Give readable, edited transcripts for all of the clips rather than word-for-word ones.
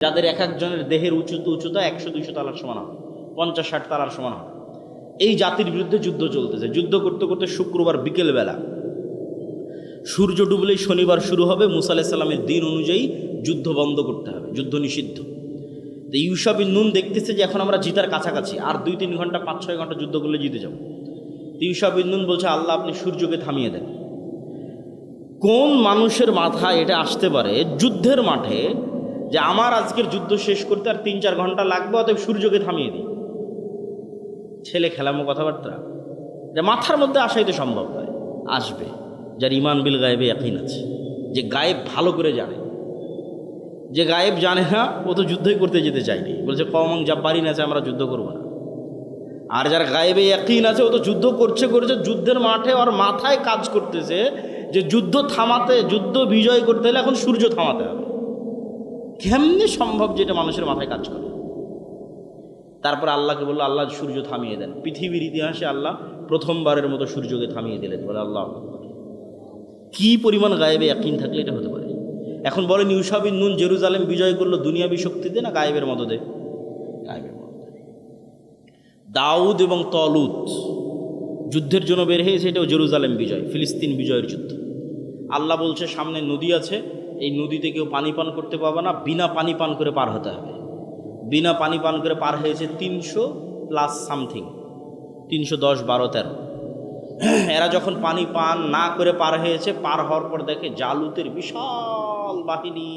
যাদের এক একজনের দেহের উচ্চতা 100-200 তালার সমান হবে, 50-60 তালার সমান হবে। এই জাতির বিরুদ্ধে যুদ্ধ চলতেছে। যুদ্ধ করতে করতে শুক্রবার বিকেলবেলা সূর্য ডুবলেই শনিবার শুরু হবে। মুসা আলাইহিস সালামের দিন অনুযায়ী যুদ্ধ বন্ধ করতে হবে, যুদ্ধ নিষিদ্ধ। তো ইউশা বিন নুন দেখতেছে যে এখন আমরা জিতার কাছাকাছি, আর 2-3 ঘন্টা 5-6 ঘন্টা যুদ্ধ করলে জিতে যাব। তো ইউশা বিন নুন বলছে, আল্লাহ আপনি সূর্যকে থামিয়ে দেন। কোন মানুষের মাথায় এটা আসতে পারে যুদ্ধের মাঠে যে আমার আজকের যুদ্ধ শেষ করতে আর 3-4 ঘন্টা লাগবে, অতএব সূর্যকে থামিয়ে দিই? ছেলে খেলামো কথাবার্তা, যে মাথার মধ্যে আসাই তো সম্ভব নয়। আসবে যার ইমান বিল গায়েবে ইয়াকিন আছে, যে গায়েব ভালো করে জানে। যে গায়েব জানে না ও তো যুদ্ধই করতে যেতে চায়নি, বলছে কওমান জাব্বারিন আছে, আমরা যুদ্ধ করব না। আর যার গায়েবে ইয়াকিন আছে ও তো যুদ্ধ করছে যুদ্ধের মাঠে ওর মাথায় কাজ করতেছে যে যুদ্ধ থামাতে, যুদ্ধ বিজয় করতে হলে এখন সূর্য থামাতে হবে। কেমনে সম্ভব যেটা মানুষের মাথায় কাজ করে? তারপর আল্লাহকে বললো, আল্লাহ সূর্য থামিয়ে দেন। পৃথিবীর ইতিহাসে আল্লাহ প্রথমবারের মতো সূর্যকে থামিয়ে দিলেন। বলে আল্লাহ আকবার। কি পরিমাণ গায়েবে ইয়াকিন থাকলে এটা হতে পারে? এখন বলেন, ইউশা বিন নুন জেরুজালেম বিজয় করলো দুনিয়াবি শক্তিতে না গায়েবের মদদে? গায়েবের মদদে। দাউদ এবং তলুত যুদ্ধের জন্য বের হয়েছে, এটাও জেরুজালেম বিজয়, ফিলিস্তিন বিজয়ের যুদ্ধ। আল্লাহ বলছে সামনে নদী আছে, এই নদীতে কেউ পানি পান করতে পাবে না, বিনা পানি পান করে পার হতে হবে। বিনা পানি পান করে পার হয়েছে 300+ সামথিং, 310, 12, 13। এরা যখন পানি পান না করে পার হয়েছে, পার হওয়ার পর দেখে জালুতের বিশাল বাহিনী,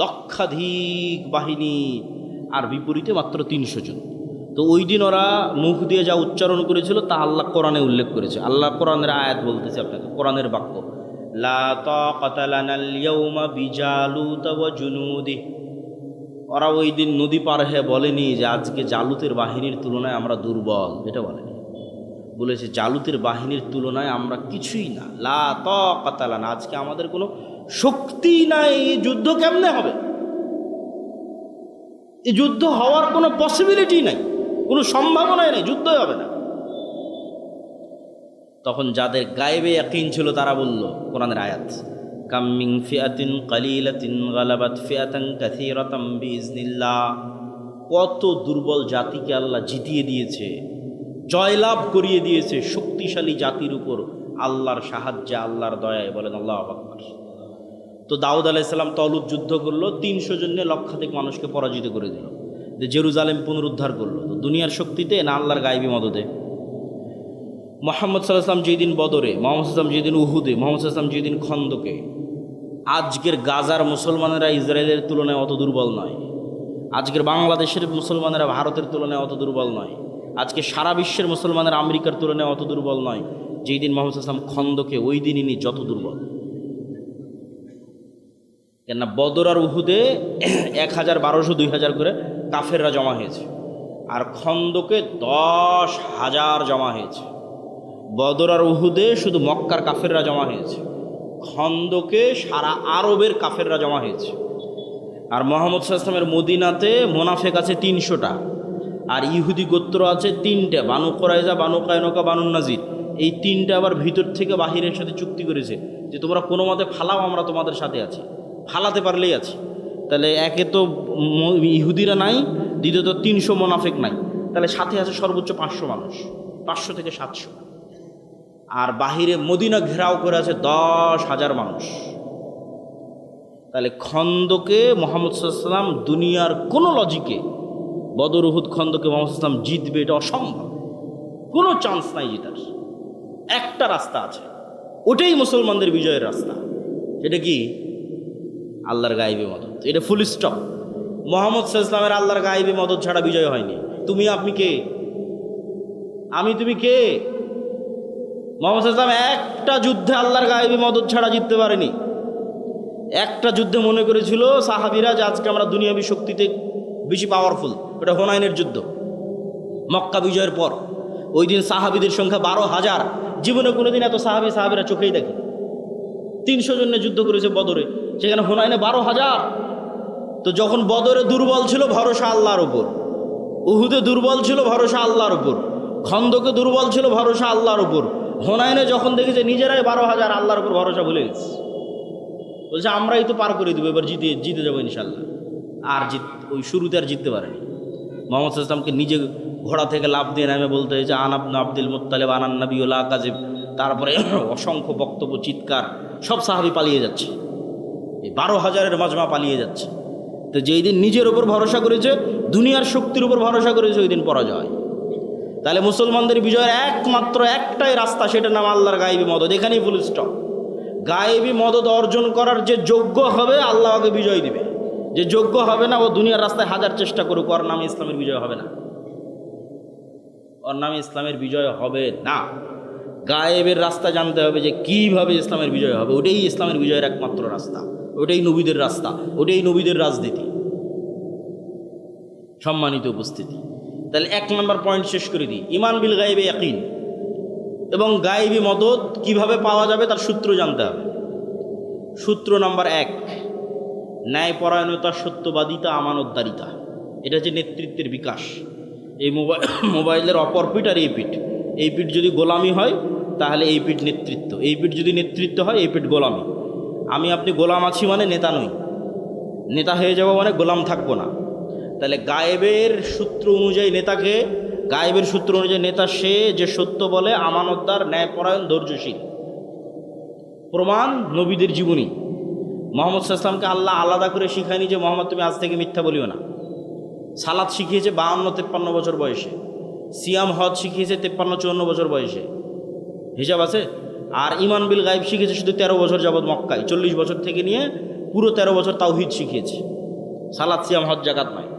লক্ষাধিক বাহিনী, আর বিপরীতে মাত্র 300 জন। তো ওই দিন ওরা মুখ দিয়ে যা উচ্চারণ করেছিল তা আল্লাহ কোরআনে উল্লেখ করেছে। আল্লাহ কোরআনের আয়াত বলতেছে আপনাকে, কোরআনের বাক্য, লা তাকাতা লানাল ইয়াউমা বিজালুত ওয়া জুনুদিহি। ওরা ওই দিন নদী পার হয়ে বলেনি যে আজকে জালুতের বাহিনীর তুলনায় আমরা দুর্বল, এটা বলেনি। বলেছে জালুতের বাহিনীর তুলনায় আমরা কিছুই না। লা তাকাতা লানা, আজকে আমাদের কোনো শক্তি নাই। এই যুদ্ধ কেমনে হবে? এই যুদ্ধ হওয়ার কোনো পসিবিলিটি নাই, কোনো সম্ভাবনাই নেই, যুদ্ধই হবে না। তখন যাদের গায়েবে ইয়াকিন ছিল তারা বলল, কোরআনের আয়াত, কাম মিন ফিআতিন কালিলাতিন গালাবাত ফিআতান কাসীরাতাম বিইজনিল্লাহ। কত দুর্বল জাতিকে আল্লাহ জিতিয়ে দিয়েছে, জয়লাভ করিয়ে দিয়েছে শক্তিশালী জাতির উপর আল্লাহর সাহায্যে, আল্লাহর দয়ায়। বলেন আল্লাহু আকবার। তো দাউদ আলাইহিস সালাম তলুত যুদ্ধ করলো, 300 জন নিয়ে লক্ষাধিক মানুষকে পরাজিত করে দিল, যে জেরুজালেম পুনরুদ্ধার করলো। তো দুনিয়ার শক্তিতে না আল্লাহর গায়েবী মদদে? মুহাম্মদ সাল্লাল্লাহু আলাইহি ওয়াসাল্লাম যেদিন বদরে, মুহাম্মদ সাল্লাল্লাহু আলাইহি ওয়াসাল্লাম যেদিন উহুদে, মুহাম্মদ সাল্লাল্লাহু আলাইহি ওয়াসাল্লাম যেদিন খন্দকে। আজকের গাজার মুসলমানেরা ইসরায়েলের তুলনায় অত দুর্বল নয়। আজকের বাংলাদেশের মুসলমানেরা ভারতের তুলনায় অত দুর্বল নয়। আজকে সারা বিশ্বের মুসলমানেরা আমেরিকার তুলনায় অত দুর্বল নয়। যেই দিন মুহাম্মদ সাল্লাল্লাহু আলাইহি ওয়াসাল্লাম খন্দকে, ওই দিন ইনি যত দুর্বল। কেননা বদর আর উহুদে 1000, 1200, 2000 করে কাফেররা জমা হয়েছে, আর খন্দকে 10,000 জমা হয়েছে। বদর আর উহুদে শুধু মক্কার কাফেররা জমা হয়েছে, খন্দকে সারা আরবের কাফেররা জমা হয়েছে। আর মুহাম্মদ সাল্লাল্লাহু আলাইহি ওয়াসাল্লামের মদিনাতে মুনাফিক আছে 300টা, আর ইহুদি গোত্র আছে 3টে, বানু কুরাইজা, বানু কায়নুকা, বানু নাজির। এই 3টে আবার ভিতর থেকে বাহিরের সাথে চুক্তি করেছে যে তোমরা কোনো মতে ফালাও, আমরা তোমাদের সাথে আছি, ফালাতে পারলেই আছি। তাহলে একে তো ইহুদিরা নাই, দ্বিতীয়ত 300 মুনাফিক নাই, তাহলে সাথে আছে সর্বোচ্চ 500 মানুষ, 500 থেকে 700। আর বাহিরে মদিনা ঘেরাও করে আছে 10,000 মানুষ। তাহলে খন্দকে মুহাম্মদ সাল্লাল্লাহু আলাইহি ওয়াসাল্লাম, দুনিয়ার কোনো লজিকে বদর উহুদ খন্দকে মুহাম্মদ সাল্লাল্লাহু আলাইহি ওয়াসাল্লাম জিতবে এটা অসম্ভব, কোনো চান্স নাই জিতার। একটা রাস্তা আছে, ওটাই মুসলমানদের বিজয়ের রাস্তা। এটা কি? আল্লাহর গায়েবী মদদ। এটা ফুল স্টপ। মুহাম্মদ সাল্লাল্লাহু আলাইহি ওয়াসাল্লামের আল্লাহর গায়েবী মদদ ছাড়া বিজয় হয়নি। তুমি আপনি কে? আমি তুমি কে? মুহাম্মদ সাল্লাল্লাহু আলাইহি ওয়াসাল্লাম একটা যুদ্ধে আল্লাহর গায়েবী মদদ ছাড়া জিততে পারেনি। একটা যুদ্ধে মনে করেছিল সাহাবীরা যে আজকে আমরা দুনিয়াবী শক্তিতে বেশি পাওয়ারফুল, ওটা হুনাইনের যুদ্ধ, মক্কা বিজয়ের পর। ওই দিন সাহাবীদের সংখ্যা 12,000। জীবনে কোনোদিন এত সাহাবীরা চোখেই দেখে। 300 জনে যুদ্ধ করেছে বদরে, সেখানে হুনাইনে 12,000। তো যখন বদরে দুর্বল ছিল ভরসা আল্লাহর উপর, উহুদে দুর্বল ছিল ভরসা আল্লাহর উপর, খন্দকে দুর্বল ছিল ভরসা আল্লাহর উপর, হুনাইনে যখন দেখেছে নিজেরাই 12,000, আল্লাহর উপর ভরসা ভুলে গেছে। বলছে আমরাই তো পার করে দেবো, এবার জিতে যাবো ইনশাল্লাহ। আর ওই শুরুতে আর জিততে পারেনি। মোহাম্মদ সাল্লাল্লাহু আলাইহি ওয়াসাল্লামকে নিজে ঘোড়া থেকে লাফ দিয়ে নামে বলতে হয়েছে আনাবনা আব্দুল মুত্তালিব আনান নবী ওয়া লা কাযিব। তারপরে অসংখ্য বক্তব্য, চিৎকার, সব সাহাবী পালিয়ে যাচ্ছে, এই 12,000-এর মাজমা পালিয়ে যাচ্ছে। তো যেই দিন নিজের উপর ভরসা করেছে, দুনিয়ার শক্তির উপর ভরসা করেছে, ওই দিন পরাজয়। তাহলে মুসলমানদের বিজয়ের একমাত্র একটাই রাস্তা, সেটার নাম আল্লাহর গায়েবী মদদ। এখানেই ফুল স্টপ। গায়েবী মদদ অর্জন করার যে যোগ্য হবে আল্লাহ আগে বিজয় দিবে, যে যোগ্য হবে না ও দুনিয়ার রাস্তায় হাজার চেষ্টা করুক, ওর নামে ইসলামের বিজয় হবে না, ওর নামে ইসলামের বিজয় হবে না। গায়েবের রাস্তা জানতে হবে যে কিভাবে ইসলামের বিজয় হবে, ওটাই ইসলামের বিজয়ের একমাত্র রাস্তা, ওটাই নবীদের রাস্তা, ওটাই নবীদের রাজনীতি। সম্মানিত উপস্থিতি, তাহলে 1 নম্বর পয়েন্ট শেষ করে দিই, ঈমান বিল গায়বে ইয়াকিন। এবং গায়েবী মদদ কিভাবে পাওয়া যাবে তার সূত্র জানতে হবে। সূত্র নাম্বার 1, ন্যায়পরায়ণতা, সত্যবাদিতা, আমানতদারিতা। এটা হচ্ছে নেতৃত্বের বিকাশ। এই মোবাইলের অপর পিঠ আর এই পিঠ, এই পিঠ যদি গোলামি হয় তাহলে এই পিঠ নেতৃত্ব, এই পিঠ যদি নেতৃত্ব হয় এই পিঠ গোলামি। আমি আপনি গোলাম আছি মানে নেতা নই, নেতা হয়ে যাব মানে গোলাম থাকবো না। তাহলে গায়েবের সূত্র অনুযায়ী নেতাকে, গায়েবের সূত্র অনুযায়ী নেতা সে যে সত্য বলে, আমানতদার, ন্যায়পরায়ণ, ধৈর্যশীল। প্রমাণ নবীদের জীবনী। মোহাম্মদ সাল্লাল্লাহু আলাইহি ওয়াসাল্লামকে আল্লাহ আলাদা করে শিখায়নি যে মোহাম্মদ তুমি আজ থেকে মিথ্যা বলিও না। সালাত শিখিয়েছে 52-53 বছর বয়সে, সিয়াম হজ শিখিয়েছে 53-54 বছর বয়সে, হিসাব আছে। আর ঈমান বিল গায়ব শিখেছে শুধু 13 বছর যাবৎ মক্কায়, 40 বছর থেকে নিয়ে পুরো 13 বছর তাওহীদ শিখিয়েছে, সালাত, সিয়াম, হজ, যাকাত নয়।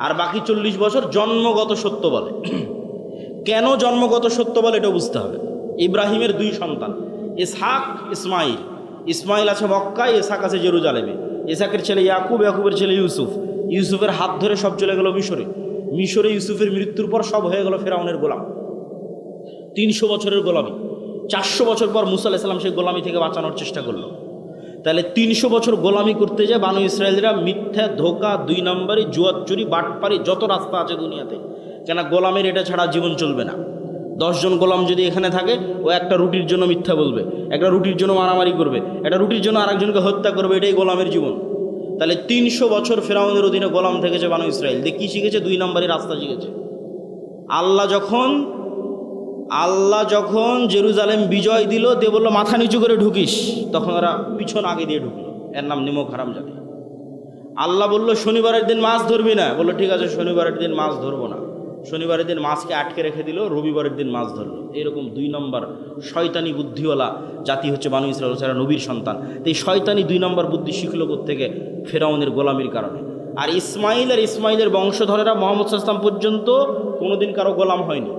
আর বাকি 40 বছর জন্মগত সত্য বলে। কেন জন্মগত সত্য বলে এটা বুঝতে হবে। ইব্রাহিমের 2 সন্তান, ইসহাক, ইসমাইল। ইসমাইল আছে মক্কায়, ইসহাক আছে জেরুজালেমে। ইসহাকের ছেলে ইয়াকুব, ইয়াকুবের ছেলে ইউসুফ। ইউসুফের হাত ধরে সব চলে গেল মিশরে। মিশরে ইউসুফের মৃত্যুর পর সব হয়ে গেল ফেরাউনের গোলাম। 300 বছরের গোলামি। 400 বছর পর মুসা আলাইহিস সালাম সেই গোলামি থেকে বাঁচানোর চেষ্টা করলো। তাহলে 300 বছর গোলামি করতে যায় বানু ইসরায়েলরা, মিথ্যা, ধোকা, 2 নম্বরই, জুয়া, চুরি, বাটপারি, যত রাস্তা আছে দুনিয়াতে। কেন গোলামের এটা ছাড়া জীবন চলবে না। 10 জন গোলাম যদি এখানে থাকে, ও একটা রুটির জন্য মিথ্যা বলবে, একটা রুটির জন্য মারামারি করবে, একটা রুটির জন্য আরেকজনকে হত্যা করবে, এটাই গোলামের জীবন। তাহলে 300 বছর ফেরাউনের অধীনে গোলাম থেকেছে বানু ইসরায়েল। দিয়ে কী শিখেছে? 2 নম্বরই রাস্তা শিখেছে। আল্লাহ যখন জেরুজালেম বিজয় দিল, দিয়ে বললো মাথা নিচু করে ঢুকিস, তখন ওরা পিছন আগে দিয়ে ঢুকলো। এর নাম নিমক হারাম জাতি। আল্লাহ বললো শনিবারের দিন মাছ ধরবি না, বললো ঠিক আছে শনিবারের দিন মাছ ধরবো না। শনিবারের দিন মাছকে আটকে রেখে দিল, রবিবারের দিন মাছ ধরলো। এরকম 2 নম্বর শয়তানি বুদ্ধিওয়ালা জাতি হচ্ছে বানু ইসরায়েল, যারা নবীর সন্তান। তো এই শয়তানি 2 নম্বর বুদ্ধি শিখলো থেকে ফেরাউনের গোলামির কারণে। আর ইসমাইলের বংশধরেরা মুহাম্মদ সাল্লাল্লাহু আলাইহি ওয়াসাল্লাম পর্যন্ত কোনোদিন কারো গোলাম হয়নি।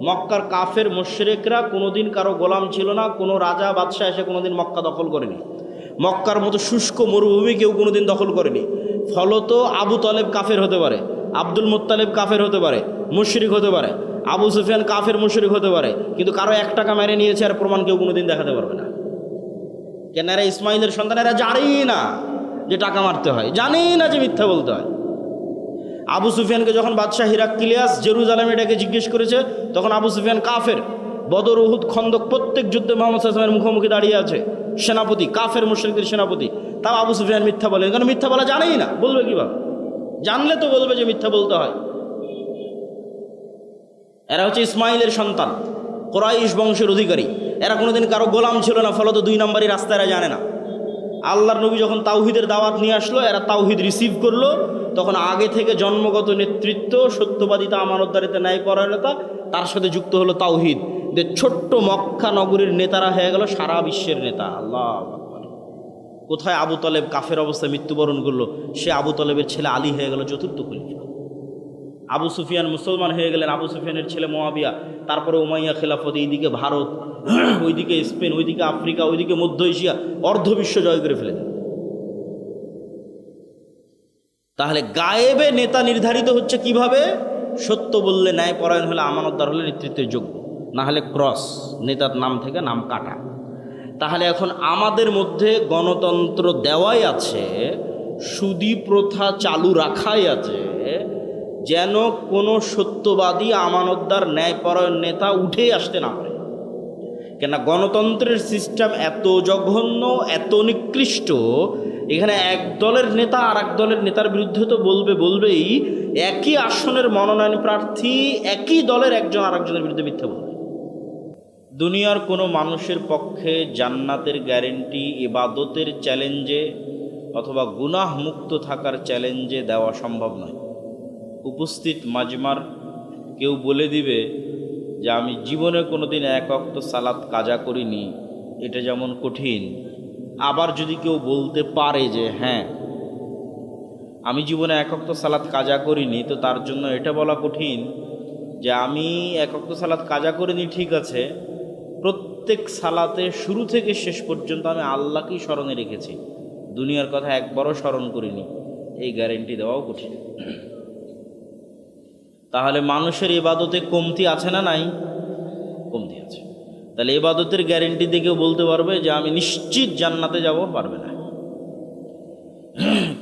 মক্কার কাফের মুশরিকরা কোনোদিন কারো গোলাম ছিল না। কোনো রাজা বাদশাহ এসে কোনোদিন মক্কা দখল করেনি। মক্কার মতো শুষ্ক মরুভূমি কেউ কোনোদিন দখল করেনি। ফলত আবু তালেব কাফের হতে পারে, আব্দুল মুত্তালিব কাফের হতে পারে, মুশরিক হতে পারে, আবু সুফিয়ান কাফের মুশরিক হতে পারে, কিন্তু কারো 1 টাকা মেরে নিয়েছে আর প্রমাণ কেউ কোনোদিন দেখাতে পারবে না। কেন? এরা ইসমাইলের সন্তান, এরা জানেই না যে টাকা মারতে হয়, জানেই না যে মিথ্যা বলতে হয়। আবু সুফিয়ানকে যখন বাদশাহ হিরাক্লিয়াস জেরুজালেমে ডেকে জিজ্ঞেস করেছে, তখন আবু সুফিয়ান কাফের। বদর, উহুদ, খন্দক প্রত্যেক যুদ্ধে মুহাম্মদ সাল্লাল্লাহু আলাইহি ওয়াসাল্লামের মুখোমুখি দাঁড়িয়ে আছে, সেনাপতি, কাফের মুশরিকদের সেনাপতি। তাও আবু সুফিয়ান মিথ্যা বলে, কারণ মিথ্যা বলা জানেই না, বলবে কিভাবে? জানলে তো বলবে যে মিথ্যা বলতে হয়। এরা হচ্ছে ইসমাইলের সন্তান, কুরাইশ বংশের অধিকারী। এরা কোনোদিন কারো গোলাম ছিল না, ফলত 2 নম্বরই রাস্তা এরা জানে না। আল্লাহর নবী যখন তাওহীদের দাওয়াত নিয়ে আসলো, এরা তাওহীদ রিসিভ করলো। তখন আগে থেকে জন্মগত নেতৃত্ব, সত্যবাদিতা, আমানতদারিতা, ন্যায়পরায়ণতা, তার সাথে যুক্ত হলো তাওহীদ। যে ছোট্ট মক্কা নগরীর নেতারা হয়ে গেল সারা বিশ্বের নেতা। আল্লাহু আকবার। কোথায় আবু তালেব কাফের অবস্থায় মৃত্যুবরণ করলো, সে আবু তালেবের ছেলে আলী হয়ে গেল 4র্থ খলিফা। আবু সুফিয়ান মুসলমান হয়ে গেলেন, আবু সুফিয়ানের ছেলে মুআবিয়া। তারপরে উমাইয়া খেলাফত, এইদিকে ভারত, ওইদিকে স্পেন, ওইদিকে আফ্রিকা, ওইদিকে মধ্য এশিয়া, অর্ধবিশ্ব জয় করে ফেলেন। তাহলে গায়েবে নেতা নির্ধারিত হচ্ছে কিভাবে? সত্য বললে, ন্যায়পরায়ণ হলে, আমানতদার হলে নেতৃত্বের যোগ্য, না হলে ক্রস, নেতার নাম থেকে নাম কাটা। তাহলে এখন আমাদের মধ্যে গণতন্ত্র দেওয়াই আছে, সুদী প্রথা চালু রাখাই আছে, যেন কোনো সত্যবাদী, আমানতদার, ন্যায়পরায়ণ নেতা উঠেই আসতে না পারে। কেন? গণতন্ত্রের সিস্টেম এত জঘন্য, এত নিকৃষ্ট, এখানে এক দলের নেতা আর এক দলের নেতার বিরুদ্ধে তো বলবেই, একই আসনের মনোনয়ন প্রার্থী একই দলের একজন আর একজনের বিরুদ্ধে মিথ্যা বলবে। দুনিয়ার কোনো মানুষের পক্ষে জান্নাতের গ্যারেন্টি ইবাদতের চ্যালেঞ্জে অথবা গুনাহ মুক্ত থাকার চ্যালেঞ্জে দেওয়া সম্ভব নয়। উপস্থিত মাজমার কেউ বলে দিবে যে আমি জীবনে কোনোদিন এক ওয়াক্ত সালাত কাজা করিনি, এটা যেমন কঠিন। আবার যদি কেউ বলতে পারে যে হ্যাঁ আমি জীবনে এক ওয়াক্ত সালাত কাজা করিনি, তো তার জন্য এটা বলা কঠিন যে আমি এক ওয়াক্ত সালাত কাজা করিনি, ঠিক আছে, প্রত্যেক সালাতে শুরু থেকে শেষ পর্যন্ত আমি আল্লাহকেই স্মরণে রেখেছি, দুনিয়ার কথা একবারও স্মরণ করিনি, এই গ্যারেন্টি দেওয়াও কঠিন। তাহলে মানুষের ইবাদতে কমতি আছে না নাই? কমতি আছে। তাহলে ইবাদতের গ্যারেন্টি দিয়ে কেউ বলতে পারবে যে আমি নিশ্চিত জান্নাতে যাব? পারবে না।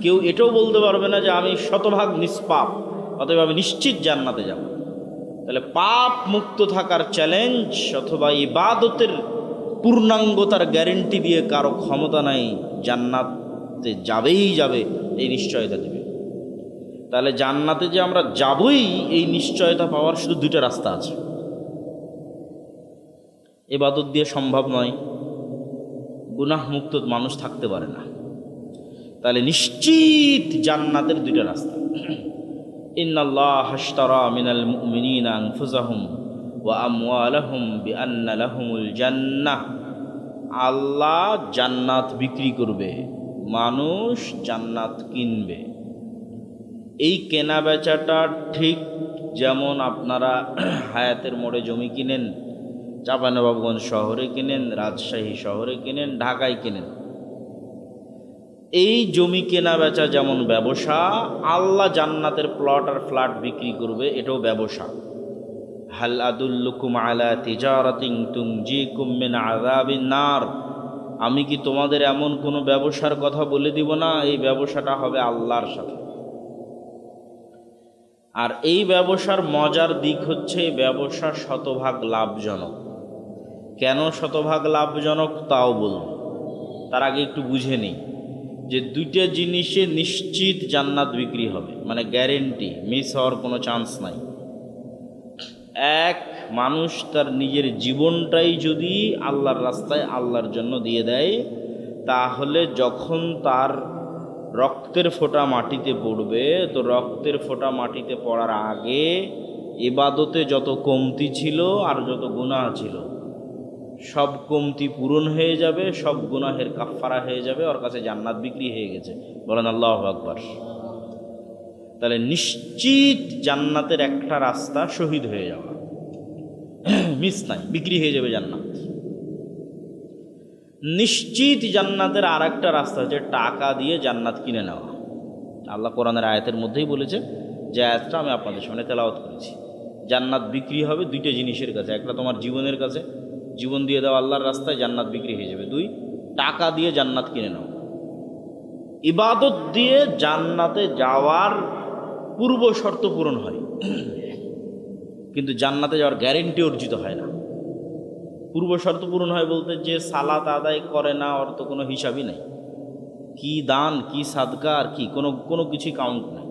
কেউ এটাও বলতে পারবে না যে আমি শতভাগ নিষ্পাপ, অতএব আমি নিশ্চিত জান্নাতে যাব। তাহলে পাপ মুক্ত থাকার চ্যালেঞ্জ অথবা ইবাদতের পূর্ণাঙ্গতার গ্যারেন্টি দিয়ে কারো ক্ষমতা নাই জান্নাতে যাবেই যাবে এই নিশ্চয়তা দেবে। তাহলে জান্নাতে যে আমরা যাবই এই নিশ্চয়তা পাওয়ার শুধু দুইটা রাস্তা আছে, ইবাদত দিয়ে সম্ভব নয়, গুনাহ মুক্ত মানুষ থাকতে পারে না। তাহলে নিশ্চিত জান্নাতের দুইটা রাস্তা। ইন্নাল্লাহ আশতারা মিনাল মুমিনিনা আনফুসাহুম ওয়া আমওয়ালাহুম বিআন্না লাহুমুল জান্নাহ। আল্লাহ জান্নাত বিক্রি করবে, মানুষ জান্নাত কিনবে। এই কেনা বেচাটা ঠিক যেমন আপনারা হায়াতের মোড়ে জমি কিনেন, চাঁপাইনবাবগঞ্জ শহরে কিনেন, রাজশাহী শহরে কিনেন, ঢাকায় কিনেন, এই জমি কেনা বেচা যেমন ব্যবসা, আল্লাহ জান্নাতের প্লট আর ফ্ল্যাট বিক্রি করবে, এটাও ব্যবসা। হাল আদুল্লুকুম আলা তিজারাতিন তুনজিকুম মিন আযাবিন নার। আমি কি তোমাদের এমন কোনো ব্যবসার কথা বলে দিব না? এই ব্যবসাটা হবে আল্লাহর সাথে। আর এই ব্যবসার মজার দিক হচ্ছে এই ব্যবসা শতভাগ লাভজনক। কেন শতভাগ লাভজনক তাও বলব, তার আগে একটু বুঝে নিই যে দুইটা জিনিসে নিশ্চিত জান্নাত বিক্রি হবে, মানে গ্যারেন্টি, মিস হওয়ার কোনো চান্স নাই। এক, মানুষ তার নিজের জীবনটাই যদি আল্লাহর রাস্তায় আল্লাহর জন্য দিয়ে দেয়, তাহলে যখন তার রক্তের ফোঁটা মাটিতে পড়বে, তো রক্তের ফোঁটা মাটিতে পড়ার আগে ইবাদতে যত কমতি ছিল আর যত গুনাহ ছিল সব কমতি পূরণ হয়ে যাবে, সব গুনাহের কাফফারা হয়ে যাবে, ওর কাছে জান্নাত বিক্রি হয়ে গেছে। বলেন আল্লাহু আকবার। তাহলে নিশ্চিত জান্নাতের একটা রাস্তা শহীদ হয়ে যাওয়া, মিস নাই, বিক্রি হয়ে যাবে জান্নাত। নিশ্চিত জান্নাতের আর একটা রাস্তা হচ্ছে টাকা দিয়ে জান্নাত কিনে নেওয়া। আল্লাহ কোরআনের আয়াতের মধ্যেই বলেছে, যে আয়াতটা আমি আপনাদের সামনে তেলাওয়াত করেছি। জান্নাত বিক্রি হবে দুইটা জিনিসের কাছে, একটা তোমার জীবনের কাছে, জীবন দিয়ে দেওয়া আল্লাহর রাস্তায় জান্নাত বিক্রি হয়ে যাবে। দুই, টাকা দিয়ে জান্নাত কিনে নাও। ইবাদত দিয়ে জান্নাতে যাওয়ার পূর্ব শর্ত পূরণ হয়, কিন্তু জান্নাতে যাওয়ার গ্যারেন্টি অর্জিত হয় না। পূর্ব শর্ত পূরণ হয় বলতে, যে সালাত আদায় করে না ওর তো কোনো হিসাবই নেই, কি দান কি সাদকা আর কি কোনো কিছুই কাউন্ট নেই।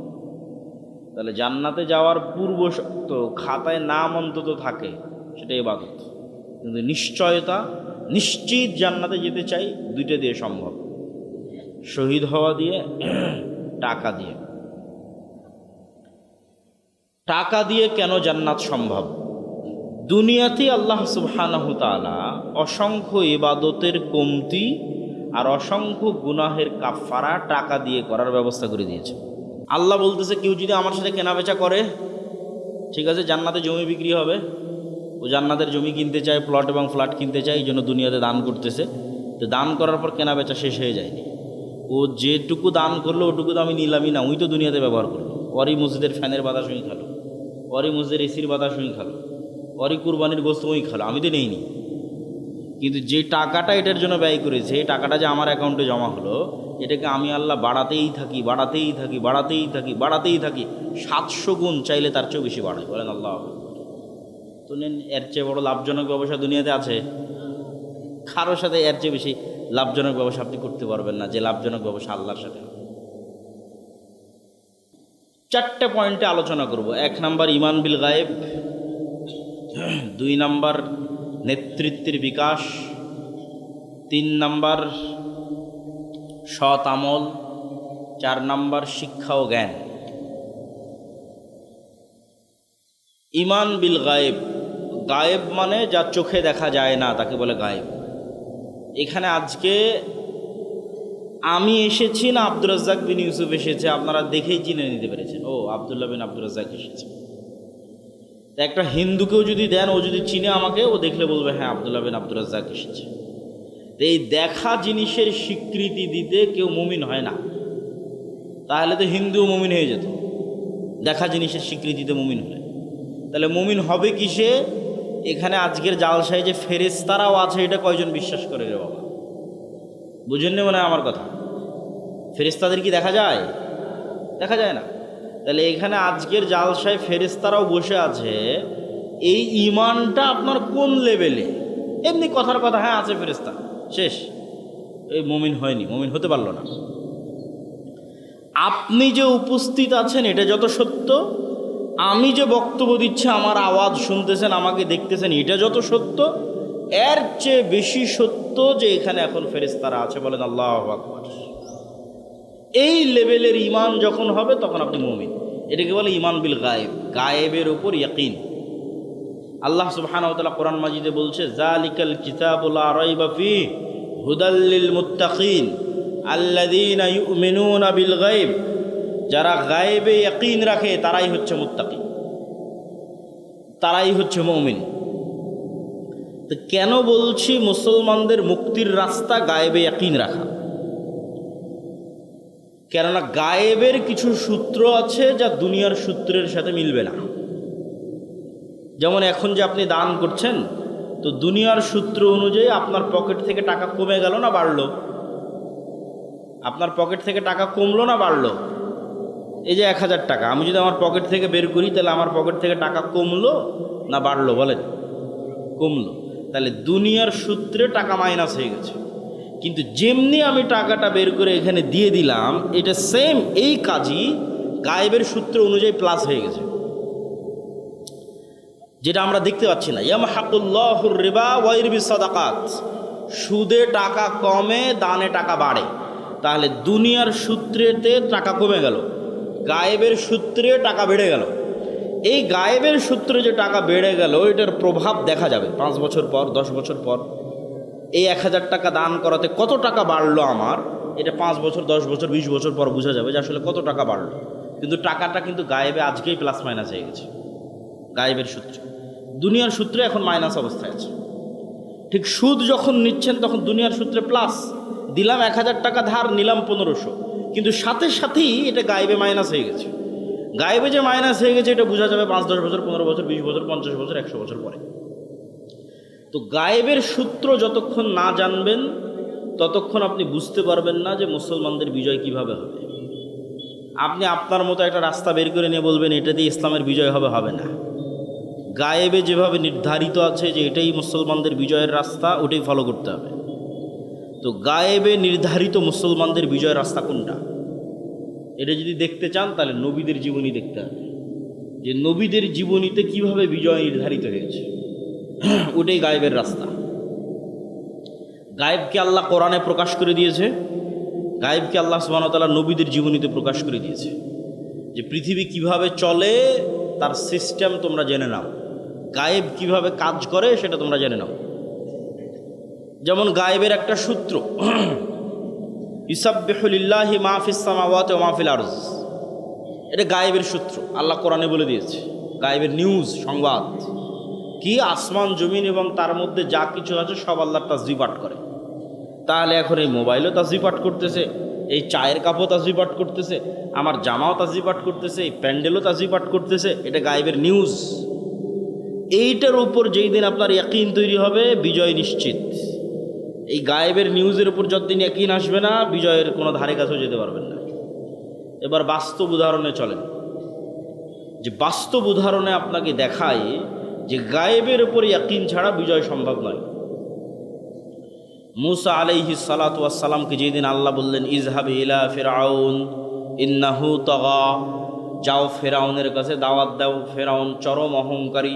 তাহলে জান্নাতে যাওয়ার পূর্ব শর্ত খাতায় নাম অন্তত থাকে, সেটা ইবাদত। কিন্তু নিশ্চয়তা, নিশ্চিত জান্নাতে যেতে চাই, দুইটা দিয়ে সম্ভব, শহীদ হওয়া দিয়ে, টাকা দিয়ে। টাকা দিয়ে কেন জান্নাত সম্ভব? দুনিয়াতেই আল্লাহ সুবহানাহু তাআলা অসংখ্য ইবাদতের কমতি আর অসংখ্য গুনাহের কাফফারা টাকা দিয়ে করার ব্যবস্থা করে দিয়েছে। আল্লাহ বলতেছে, কেউ যদি আমার সাথে কেনাবেচা করে, ঠিক আছে, জান্নাতে জমি বিক্রি হবে, ও জান্নাতের জমি কিনতে চায়, প্লট এবং ফ্ল্যাট কিনতে চায়, এই জন্য দুনিয়াতে দান করতেছে। তো দান করার পর কেনাবেচা শেষ হয়ে যায়নি, ও যেটুকু দান করলো ওটুকু তো আমি নিলামই না, ওই তো দুনিয়াতে ব্যবহার করলো। ওরই মসজিদের ফ্যানের বাতাস ওই খালো, ওরই মসজিদের এসির বাতাস ওই খালো, ওরই কুরবানির গোস্ত ওই খালো, আমি তো নেইনি। কিন্তু যে টাকাটা এটার জন্য ব্যয় করেছে, এই টাকাটা যে আমার অ্যাকাউন্টে জমা হলো, এটাকে আমি আল্লাহ বাড়াতেই থাকি, বাড়াতেই থাকি, বাড়াতেই থাকি, বাড়াতেই থাকি, 700 গুণ, চাইলে তার চেয়েও বেশি বাড়াই। বলেন আল্লাহ। তো নেন, এর চেয়ে বড় লাভজনক ব্যবসা দুনিয়াতে আছে? কারোর সাথে এর চেয়ে বেশি লাভজনক ব্যবসা আপনি করতে পারবেন না, যে লাভজনক ব্যবসা আল্লাহর সাথে। 4টে পয়েন্টে আলোচনা করব। 1 নাম্বার ঈমান বিল গায়েব, 2 নাম্বার নেতৃত্বের বিকাশ, 3 নাম্বার সৎ আমল, 4 নাম্বার শিক্ষা ও জ্ঞান। ঈমান বিল গায়েব, গায়েব মানে যা চোখে দেখা যায় না তাকে বলে গায়েব। এখানে আজকে আমি এসেছি না আব্দুর রাজ্জাক বিন ইউসুফ এসেছে, আপনারা দেখেই চিনে নিতে পেরেছেন, ও আব্দুল্লাহ বিন আব্দুর রাজ্জাক এসেছে। একটা হিন্দুকেও যদি দেন, ও যদি চিনে আমাকে, ও দেখলে বলবে হ্যাঁ আব্দুল্লাহ বিন আব্দুর রাজ্জাক এসেছে। এই দেখা জিনিসের স্বীকৃতি দিতে কেউ মুমিন হয় না, তাহলে তো হিন্দুও মুমিন হয়ে যেত দেখা জিনিসের স্বীকৃতিতে মুমিন হলে। তাহলে মুমিন হবে কিসে? এখানে আজকের জালসায় যে ফেরেশতারাও আছে, এটা কয়জন বিশ্বাস করে রে বাবা? বুঝেননি মনে হয় আমার কথা? ফেরেশতাদের কি দেখা যায়? দেখা যায় না। তাহলে এখানে আজকের জালসায় ফেরেশতারাও বসে আছে, এই ঈমানটা আপনার কোন লেভেলে? এমনি কথার কথা, হ্যাঁ আছে ফেরেশতা, শেষ, এই মুমিন হয়নি, মুমিন হতে পারলো না। আপনি যে উপস্থিত আছেন এটা যত সত্য, আমি যে বক্তব্য দিচ্ছি, আমার আওয়াজ শুনতেছেন, আমাকে দেখতেছেন, এটা যত সত্য, এর চেয়ে বেশি সত্য যে এখানে এখন ফেরেশতারা আছে। বলেন আল্লাহু আকবার। এই লেভেলের ঈমান যখন হবে তখন আপনি মুমিন। এটাকে বলে ঈমান বিল গায়েব, গায়েবের উপর ইয়াকিন। আল্লাহ সুবহানাহু ওয়া তাআলা কোরআন মাজিদে বলছে, যালিকাল কিতাবু লা রাইবা ফীহি হুদাল লিল মুত্তাকিন আল্লাযীনা ইউমিনুনা বিল গায়ব। যারা গায়েবে ইয়াকিন রাখে তারাই হচ্ছে মুত্তাকি, তারাই হচ্ছে মুমিন। তো কেন বলছি মুসলমানদের মুক্তির রাস্তা গায়েবে ইয়াকিন রাখা? কেননা গায়েবের কিছু সূত্র আছে যা দুনিয়ার সূত্রের সাথে মিলবে না। যেমন এখন যে আপনি দান করছেন, তো দুনিয়ার সূত্র অনুযায়ী আপনার পকেট থেকে টাকা কমে গেল না বাড়লো? আপনার পকেট থেকে টাকা কমলো না বাড়লো? এই যে 1000 টাকা আমি যদি আমার পকেট থেকে বের করি, তাহলে আমার পকেট থেকে টাকা কমলো না বাড়লো? বলেন, কমলো। তাহলে দুনিয়ার সূত্রে টাকা মাইনাস হয়ে গেছে। কিন্তু যেমনি আমি টাকাটা বের করে এখানে দিয়ে দিলাম, এটা সেম এই কাজই গায়েবের সূত্র অনুযায়ী প্লাস হয়ে গেছে, যেটা আমরা দেখতে পাচ্ছি না। ইয়ামহাকুল্লাহুর রিবা ওয়া ইরবিস সাদাকাত, সুদে টাকা কমে, দানে টাকা বাড়ে। তাহলে দুনিয়ার সূত্রেতে টাকা কমে গেল, গায়েবের সূত্রে টাকা বেড়ে গেল। এই গায়েবের সূত্রে যে টাকা বেড়ে গেল, এটার প্রভাব দেখা যাবে 5 বছর পর, 10 বছর পর। এই 1000 টাকা দান করাতে কত টাকা বাড়লো আমার, এটা 5 বছর, 10 বছর, 20 বছর পর বোঝা যাবে যে আসলে কত টাকা বাড়লো। কিন্তু টাকাটা কিন্তু গায়েবে আজকেই প্লাস মাইনাস হয়ে গেছে, গায়েবের সূত্র। দুনিয়ার সূত্রে এখন মাইনাস অবস্থায় আছে। ঠিক সুদ যখন নিচ্ছেন তখন দুনিয়ার সূত্রে প্লাস, দিলাম 1000 টাকা ধার, নিলাম 1500, কিন্তু সাথে সাথেই এটা গায়েবে মাইনাস হয়ে গেছে। গায়েবে যে মাইনাস হয়ে গেছে এটা বোঝা যাবে 5, 10 বছর, 15 বছর, 20 বছর, 50 বছর, 100 বছর পরে। তো গায়েবের সূত্র যতক্ষণ না জানবেন ততক্ষণ আপনি বুঝতে পারবেন না যে মুসলমানদের বিজয় কিভাবে হবে। আপনি আপনার মতো একটা রাস্তা বের করে নিয়ে বলবেন এটা দিয়ে ইসলামের বিজয় হবে, হবে না। গায়েবে যেভাবে নির্ধারিত আছে যে এটাই মুসলমানদের বিজয়ের রাস্তা, ওটাই ফলো করতে হবে। তো গায়েবে নির্ধারিত মুসলমানদের বিজয়ের রাস্তা কোনটা, এটা যদি দেখতে চান তাহলে নবীদের জীবনী দেখতে হবে, যে নবীদের জীবনীতে কিভাবে বিজয় নির্ধারিত হয়েছে, ওটাই গায়েবের রাস্তা। গায়েবকে আল্লাহ কোরআনে প্রকাশ করে দিয়েছে, গায়েবকে আল্লাহ সুবহানাহু ওয়া তাআলা নবীদের জীবনীতে প্রকাশ করে দিয়েছে। যে পৃথিবী কিভাবে চলে তার সিস্টেম তোমরা জেনে নাও, গায়েব কিভাবে কাজ করে সেটা তোমরা জেনে নাও। যেমন গায়েবের একটা সূত্র, ইউসাব্বিহু লিল্লাহি মা ফিস সামাওয়াতি ওয়া মা ফিল আরজ, এটা গায়েবের সূত্র, আল্লাহ কোরআনে বলে দিয়েছে। গায়েবের নিউজ, সংবাদ কি, আসমান জমিন এবং তার মধ্যে যা কিছু আছে সব আল্লাহর তাসবিহ পাঠ করে। তাহলে এখন এই মোবাইলও তাসবিহ পাঠ করতেছে, এই চায়ের কাপও তাসবিহ পাঠ করতেছে, আমার জামাও তাসবিহ পাঠ করতেছে, এই প্যান্ডেলও তাসবিহ পাঠ করতেছে, এটা গায়েবের নিউজ। এইটার উপর যেই দিন আপনার ইয়াকিন তৈরি হবে, বিজয় নিশ্চিত। এই গায়েবের নিউজের উপর যতদিন ইয়াকিন আসবে না, বিজয়ের কোনো ধারে কাছেও যেতে পারবেন না। এবার বাস্তব উদাহরণে চলেন, যে বাস্তব উদাহরণে আপনাকে দেখায় যে গায়েবের উপর ইয়াকিন ছাড়া বিজয় সম্ভব নয়। মুসা আলাইহিস সালাতু ওয়াস সালামকে যেদিন আল্লাহ বললেন ইযহাবি ইলা ফিরআউন ইন্নাহু তাগা, যাও ফেরাউনের কাছে দাওয়াত দাও, ফেরাউন চরম অহংকারী।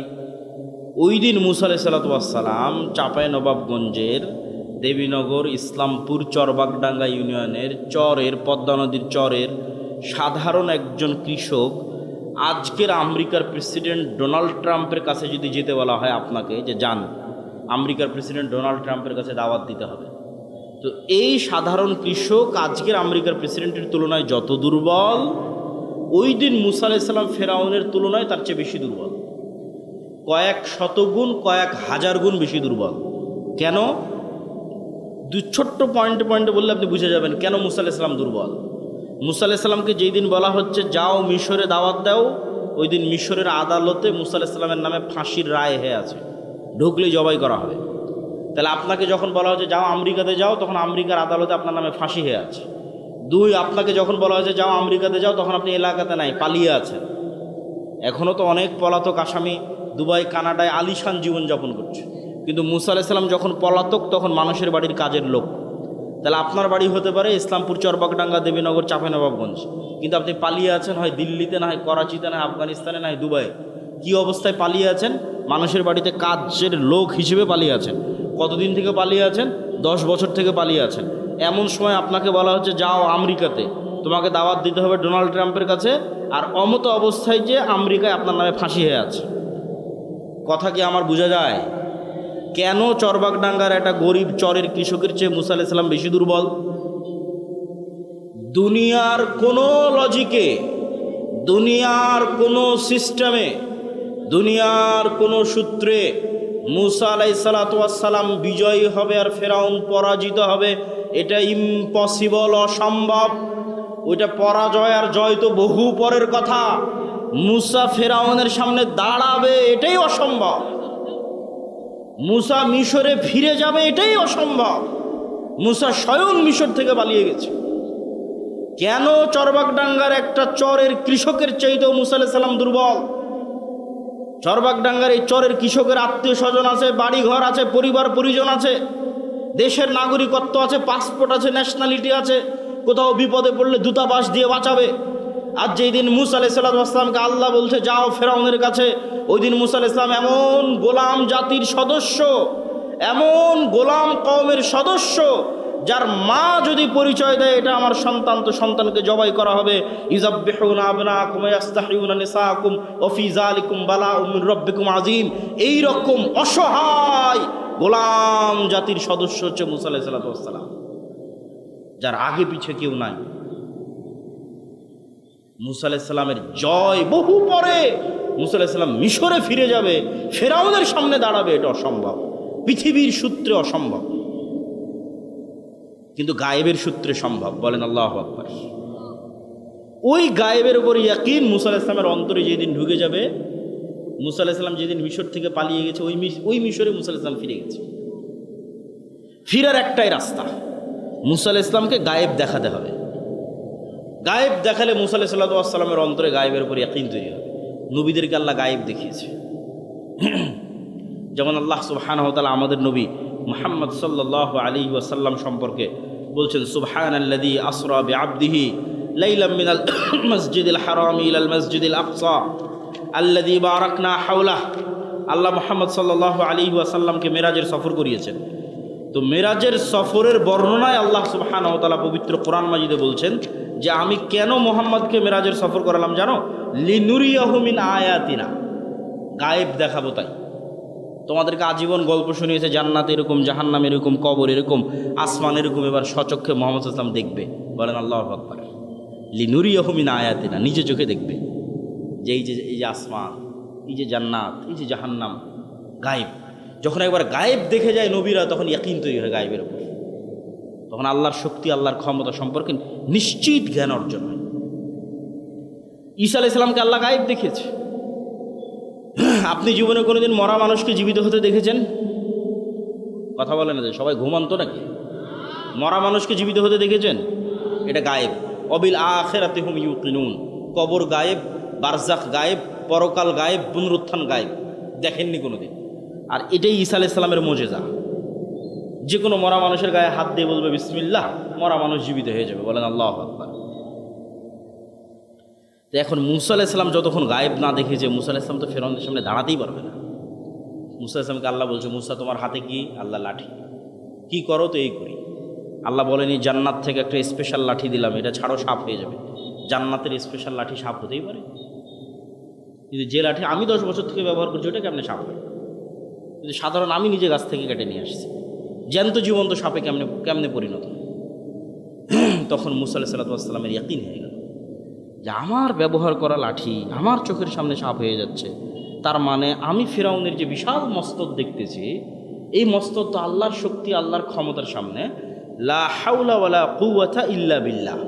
ওই দিন মুসা আলাইহিস সালাতু ওয়াস সালাম চাঁপাইনবাবগঞ্জের দেবীনগর ইসলামপুর চরবাগডাঙ্গা ইউনিয়নের চরের পদ্মা নদীর চরের সাধারণ একজন কৃষক, আজকের আমেরিকার প্রেসিডেন্ট ডোনাল্ড ট্রাম্পের কাছে যদি যেতে বলা হয় আপনাকে যে যান আমেরিকার প্রেসিডেন্ট ডোনাল্ড ট্রাম্পের কাছে দাওয়াত দিতে হবে, তো এই সাধারণ কৃষক আজকের আমেরিকার প্রেসিডেন্টের তুলনায় যত দুর্বল, ওই দিন মুসা আলাইহিস সালাম ফেরাউনের তুলনায় তার চেয়ে বেশি দুর্বল, কয়েক শতগুণ কয়েক হাজার গুণ বেশি দুর্বল। কেন? দুই ছোট্ট পয়েন্টে পয়েন্টে বললে আপনি বুঝে যাবেন কেন মুসা আলাইহিস সালাম দুর্বল। মুসা আলাইহিস সালামকে যেই দিন বলা হচ্ছে যাও মিশরে দাওয়াত দাও, ওই দিন মিশরের আদালতে মুসা আলাইহিস সালামের নামে ফাঁসির রায় হয়ে আছে, ঢুকলেই জবাই করা হবে। তাহলে আপনাকে যখন বলা হচ্ছে যাও আমেরিকাতে যাও, তখন আমেরিকার আদালতে আপনার নামে ফাঁসি হয়ে আছে। দুই, আপনাকে যখন বলা হয়েছে যাও আমেরিকাতে যাও, তখন আপনি এলাকাতে নাই, পালিয়ে আছেন। এখনও তো অনেক পলাতক আসামি দুবাই কানাডায় আলিশান জীবনযাপন করছে, কিন্তু মুসা আলাইহিস সালাম যখন পলাতক তখন মানুষের বাড়ির কাজের লোক। তাহলে আপনার বাড়ি হতে পারে ইসলামপুর চরবাগডাঙ্গা দেবীনগর চাঁপাইনবাবগঞ্জ, কিন্তু আপনি পালিয়ে আছেন হয় দিল্লিতে, না হয় করাচিতে, না হয় আফগানিস্তানে, না হয় দুবাই। কি অবস্থায় পালিয়ে আছেন? মানুষের বাড়িতে কাজের লোক হিসেবে পালিয়ে আছেন। কতদিন থেকে পালিয়ে আছেন? 10 বছর থেকে পালিয়ে আছেন। এমন সময় আপনাকে বলা হচ্ছে যাও আমেরিকাতে, তোমাকে দাওয়াত দিতে হবে ডোনাল্ড ট্রাম্পের কাছে, আর অমতো অবস্থায় যে আমেরিকায় আপনার নামে ফাঁসি হয়ে আছে। কথা কি আমার বোঝা যায়? কেন চরবাগডাঙ্গার একটা গরিব চরের কৃষকের চেয়ে মুসা আলাইহিস সালাম বেশি দুর্বল? দুনিয়ার কোনো লজিকে, দুনিয়ার কোনো সিস্টেমে, দুনিয়ার কোনো সূত্রে মুসা আলাইহিস সালাতু ওয়াস সালাম বিজয়ী হবে আর ফেরাউন পরাজিত হবে, এটা ইম্পসিবল, অসম্ভব। ওইটা পরাজয় আর জয় তো বহু পরের কথা। মুসা ফেরাউনের সামনে দাঁড়াবে এটাই অসম্ভব। মুসা মিশরে ফিরে যাবে এটাই অসম্ভব। মুসা স্বয়ং মিশর থেকে পালিয়ে গেছে। কেন চরবাগডাঙ্গার একটা চরের কৃষকের চাইতেও মুসা আলাইহিস সালাম দুর্বল? চরবাগডাঙ্গার এই চরের কৃষকের আত্মীয় স্বজন আছে, বাড়ি ঘর আছে, পরিবার পরিজন আছে, দেশের নাগরিকত্ব আছে, পাসপোর্ট আছে, ন্যাশনালিটি আছে, কোথাও বিপদে পড়লে দূতাবাস দিয়ে বাঁচাবে। আর যেই দিন মুসা আলাইহিস সালামকে আল্লাহ বলছে যাও ফেরাউনের কাছে, ওই দিন মুসা আলাইহিস সালাম এমন গোলাম জাতির সদস্য, এমন গোলাম কওমের সদস্য, যার মা যদি পরিচয় দেয় এটা আমার সন্তান, তো সন্তানকে জবাই করা হবে। ইযাববিহুনা আবনাকুম ওয়া ইস্তাহইউনা নিসাআকুম ওয়া ফি যালিকুম বালাউম মির রাব্বিকুম আযীম। এই রকম অসহায় গোলাম জাতির সদস্য হচ্ছে মুসা আলাইহিস সালাম, যার আগে পিছে কেউ নাই। মুসা আলাইহিস সালামের জয় বহু পরে। মুসা আলাইহিস সালাম মিশরে ফিরে যাবে, ফেরাউনের সামনে দাঁড়াবে, এটা অসম্ভব, পৃথিবীর সূত্রে অসম্ভব, কিন্তু গায়েবের সূত্রে সম্ভব। বলেন আল্লাহু আকবার। ওই গায়েবের উপর ইয়াকিন মুসা আলাইহিস সালামের অন্তরে যেদিন ঢুকে যাবে, মুসা আলাইহিস সালাম যেদিন মিশর থেকে পালিয়ে গেছে, ওই মিশরে মুসা আলাইহিস সালাম ফিরে গেছে। ফিরার একটাই রাস্তা, মুসা আলাইহিস সালামকে গায়েব দেখাতে হবে। গায়েব দেখালে মুসা আলাইহিস সালামের অন্তরে গায়েবের উপর ইয়াকিন তৈরি হবে। নবীদেরকে আল্লাহ গায়েব দেখিয়েছে। যেমন আল্লাহ সুবহানাহু ওয়া তাআলা আমাদের নবী মুহাম্মদ সাল্লাল্লাহু আলাইহি ওয়াসাল্লাম সম্পর্কে বলছেন সুবহানাল্লাযী আসরা বিআবদিহি লাইলাম মিনাল মাসজিদিল হারামি ইলাল মাসজিদিল আকসা আল্লাযী বারাকনা হাওলাহ। আল্লাহ মুহাম্মদ সাল্লাল্লাহু আলাইহি ওয়াসাল্লামকে মেরাজের সফর করিয়েছেন। তো মেরাজের সফরের বর্ণনায় আল্লাহ সুবহানাহু ওয়া তাআলা পবিত্র কোরআন মাজিদে বলছেন যে আমি কেন মুহাম্মদকে মেরাজের সফর করালাম জানো? লিনুরিয়াহু মিন আয়াতিনা, গায়েব দেখাবো তাই। তোমাদেরকে আজীবন গল্প শুনিয়েছে জান্নাত এরকম, জাহান্নাম এরকম, কবর এরকম, আসমান এরকম, এবার সচক্ষে মুহাম্মদ সাল্লাল্লাহু আলাইহি ওয়াসাল্লাম দেখবে। বলেন আল্লাহু আকবার। লিনুরিয়াহু মিন আয়াতিনা, নিজে চোখে দেখবে যে এই যে আসমান, এই যে জান্নাত, এই যে জাহান্নাম, গায়েব। যখন একবার গায়েব দেখে যায় নবীরা, তখন ইয়াকিন তৈরি হয় গায়েবের উপর। তখন আল্লাহর শক্তি, আল্লাহর ক্ষমতা সম্পর্কে নিশ্চিত জ্ঞান অর্জন হয়। ঈসা আলাইহিস সালামকে আল্লাহ গায়েব দেখিয়েছে। আপনি জীবনে কোনোদিন মরা মানুষকে জীবিত হতে দেখেছেন? কথা বলেন না, যে সবাই ঘুমান্ত নাকি? মরা মানুষকে জীবিত হতে দেখেছেন? এটা গায়েব। অবিল আখিরাতি হুম ইউকিনুন। কবর গায়েব, বারজাখ গায়েব, পরকাল গায়েব, পুনরুত্থান গায়েব, দেখেননি কোনোদিন। আর এটাই ঈসা আলাইহিস সালামের মুজিজা। যে কোনো মরা মানুষের গায়ে হাত দিয়ে বলবে বিসমিল্লাহ, মরা মানুষ জীবিত হয়ে যাবে। বলেন আল্লাহু আকবার। তো এখন মুসা আলাইহিস সালাম যতক্ষণ গায়েব না দেখেছে, মুসা আলাইহিস সালাম তো ফেরাউনের সামনে দাঁড়াতেই পারবে না। মুসা আলাইহিস সালামকে আল্লাহ বলছে, মুসা তোমার হাতে কি? আল্লাহ লাঠি। কি করো? তো এই করি। আল্লাহ বলেনি জান্নাত থেকে একটা স্পেশাল লাঠি দিলাম, এটা ছাড়ো সাপ হয়ে যাবে। জান্নাতের স্পেশাল লাঠি সাপ হতেই পারে? কিন্তু যে লাঠি আমি 10 বছর থেকে ব্যবহার করছি ওটা কেমনে সাপ হয়? কিন্তু সাধারণ আমি নিজে গাছ থেকে কেটে নিয়ে আসছি, জ্যান্ত জীবন্ত সাপে কেমনে কেমনে পরিণত? তখন মুসা আলাইহিস সালামের ইয়াকিন হয়ে গেল যে আমার ব্যবহার করা লাঠি আমার চোখের সামনে সাপ হয়ে যাচ্ছে, তার মানে আমি ফিরাউনের যে বিশাল মস্তক দেখতেছি, এই মস্তক তো আল্লাহর শক্তি, আল্লাহর ক্ষমতার সামনে লা হাওলা ওয়ালা কুওয়াতা ইল্লা বিল্লাহ।